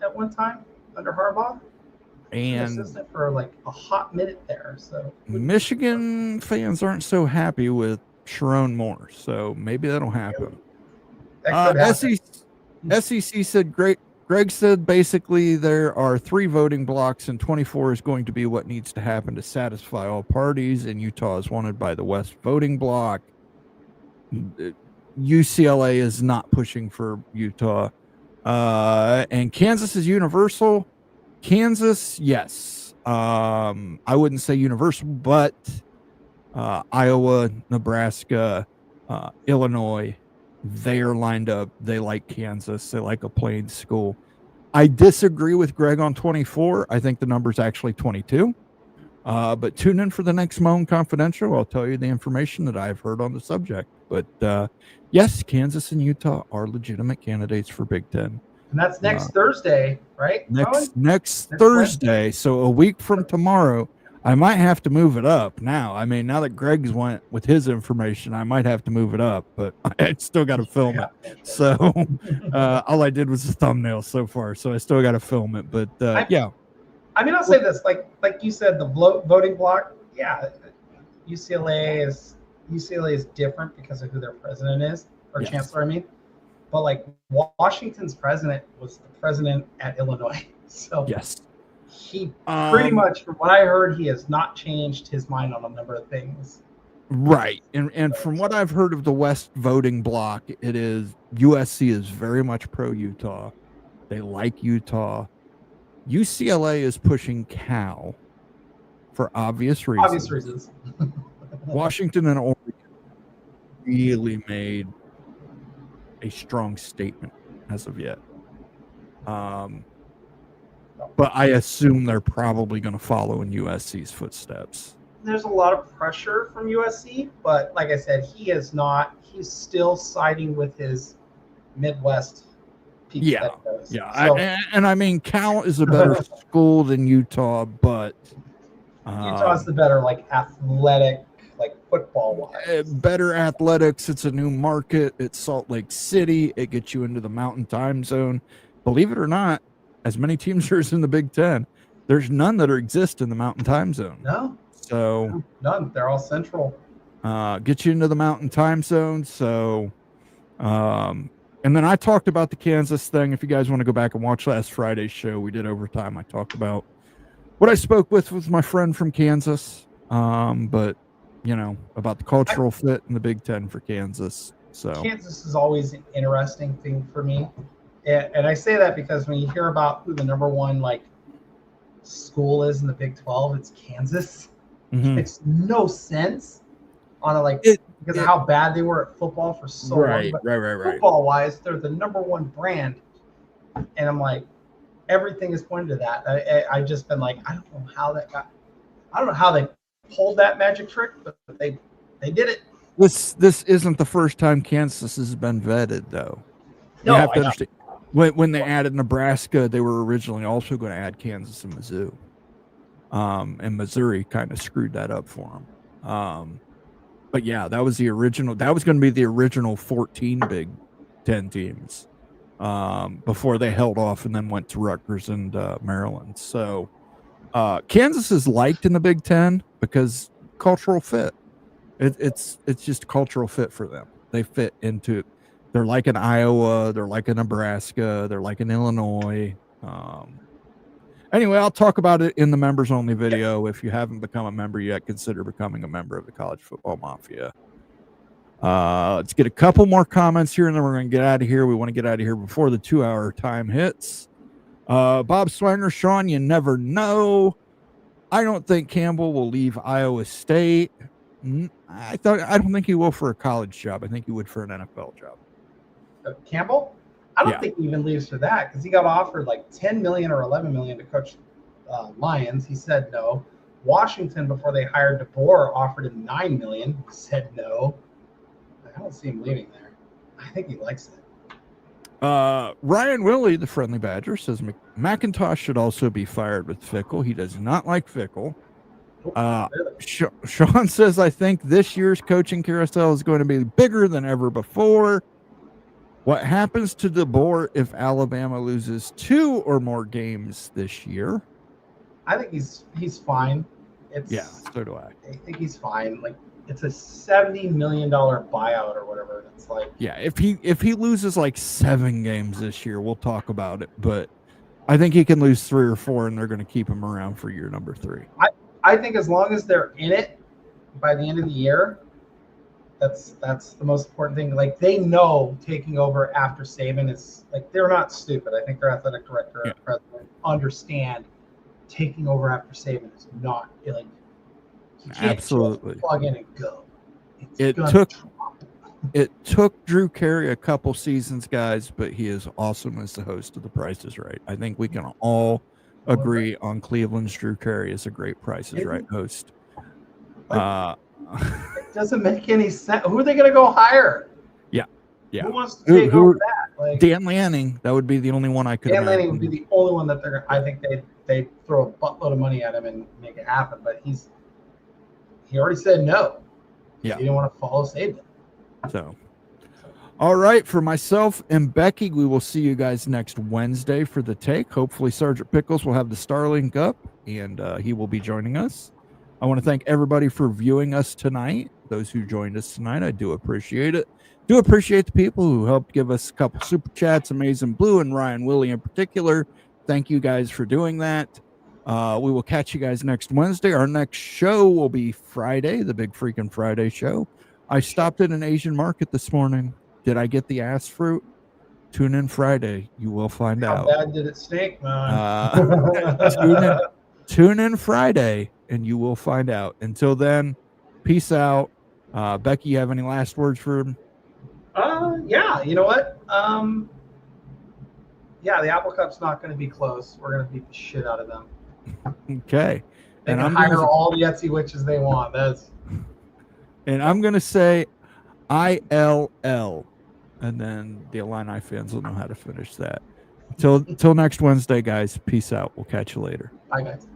at one time under Harbaugh. And assistant for a hot minute there. So Michigan fans aren't so happy with Sharon Moore, so maybe that'll happen. SEC said Greg said basically there are 3 voting blocks and 24 is going to be what needs to happen to satisfy all parties, and Utah is wanted by the West voting block. UCLA is not pushing for Utah. And Kansas is universal. Kansas, yes. I wouldn't say universal, but Iowa, Nebraska, Illinois, they are lined up. They like Kansas. They like a plain school. I disagree with Greg on 24. I think the number's actually 22. But tune in for the next Moan Confidential. I'll tell you the information that I've heard on the subject. But yes, Kansas and Utah are legitimate candidates for Big Ten. And that's next Thursday, right? Next Thursday. Wednesday. So a week from tomorrow, I might have to move it up now. I mean, now that Greg's went with his information, I might have to move it up, but I still got to film it. So all I did was a thumbnail so far, so I still got to film it. But yeah. I mean, I'll say this, like you said, the voting block, yeah, UCLA is different because of who their president is, or chancellor, I mean. But like Washington's president was the president at Illinois, so Yes. he pretty much, from what I heard, he has not changed his mind on a number of things. Right. And from what I've heard of the West voting bloc, it is USC is very much pro Utah. They like Utah. UCLA is pushing Cal for obvious reasons. Obvious reasons. Washington and Oregon really made a strong statement as of yet. But I assume they're probably going to follow in USC's footsteps. There's a lot of pressure from USC, but like I said, he is not. He's still siding with his Midwest people. Yeah, yeah. So, and I mean, Cal is a better school than Utah, but Utah's the better, like, athletic, like, football-wise. Better athletics. It's a new market. It's Salt Lake City. It gets you into the Mountain Time Zone. Believe it or not, as many teams as in the Big Ten, there's none that exist in the Mountain Time Zone. No. So none. They're all central. Get you into the Mountain Time Zone. So, and then I talked about the Kansas thing. If you guys want to go back and watch last Friday's show, we did overtime. I talked about what I spoke with my friend from Kansas. But about the cultural fit in the Big Ten for Kansas. So Kansas is always an interesting thing for me. And I say that because when you hear about who the number one school is in the Big 12, it's Kansas. Mm-hmm. Makes no sense on because of how bad they were at football for so long. But right. Football wise, they're the number one brand, and I'm like, everything is pointing to that. I just been like, I don't know how they pulled that magic trick, but they did it. This isn't the first time Kansas has been vetted, though. No, you have to understand. When they added Nebraska, they were originally also going to add Kansas and Mizzou. And Missouri kind of screwed that up for them. But yeah, that was the original. That was going to be the original 14 Big Ten teams before they held off and then went to Rutgers and Maryland. So Kansas is liked in the Big Ten because cultural fit. It's just cultural fit for them. They fit into it. They're like an Iowa. They're like a Nebraska. They're like an Illinois. Anyway, I'll talk about it in the members-only video. If you haven't become a member yet, consider becoming a member of the College Football Mafia. Let's get a couple more comments here, and then we're going to get out of here. We want to get out of here before the 2-hour time hits. Bob Swanger, Sean, you never know. I don't think Campbell will leave Iowa State. I don't think he will for a college job. I think he would for an NFL job. Campbell? I don't think he even leaves for that because he got offered like $10 million or $11 million to coach Lions. He said no. Washington, before they hired DeBoer, offered him $9 million. He said no. I don't see him leaving there. I think he likes it. Ryan Willie, the Friendly Badger, says McIntosh should also be fired with Fickle. He does not like Fickle. Sean says, I think this year's coaching carousel is going to be bigger than ever before. What happens to DeBoer if Alabama loses 2 or more games this year? I think he's fine. So do I. I think he's fine. Like, it's a $70 million buyout or whatever. It's like, yeah, if he loses like 7 games this year, we'll talk about it. But I think he can lose 3 or 4, and they're going to keep him around for year number 3. I think as long as they're in it by the end of the year, that's the most important thing. Like, they know taking over after Saban is like, they're not stupid. I think their athletic director and president understand taking over after Saban is not like, you can't absolutely just plug in and go. It took Drew Carey a couple seasons, guys, but he is awesome as the host of The Price is Right. I think we can all agree on Cleveland's Drew Carey is a great Price is Right host. It doesn't make any sense. Who are they going to go hire? Yeah. Who wants to take over that? Like, Dan Lanning. That would be the only one I could. Dan Lanning would be the only one that I think they throw a buttload of money at him and make it happen. But he already said no. Yeah. He didn't want to follow Saban. So, all right, for myself and Becky, we will see you guys next Wednesday for the take. Hopefully, Sergeant Pickles will have the Starlink up, and he will be joining us. I want to thank everybody for viewing us tonight. those who joined us tonight. I do appreciate it. Do appreciate the people who helped give us a couple super chats, Amazing Blue and Ryan Willie in particular. Thank you guys for doing that. We will catch you guys next Wednesday. Our next show will be Friday, the big freaking Friday show. I stopped at an Asian market this morning. Did I get the ass fruit? Tune in Friday. You will find out. How bad did it stink, man? Tune in Friday, and you will find out. Until then, peace out. Becky, you have any last words for him? Yeah, you know what? Yeah, the Apple Cup's not going to be close. We're going to beat the shit out of them. Okay. They can hire all the Etsy witches they want. And I'm going to say ILL. And then the Illini fans will know how to finish that. Till next Wednesday, guys. Peace out. We'll catch you later. Bye, guys.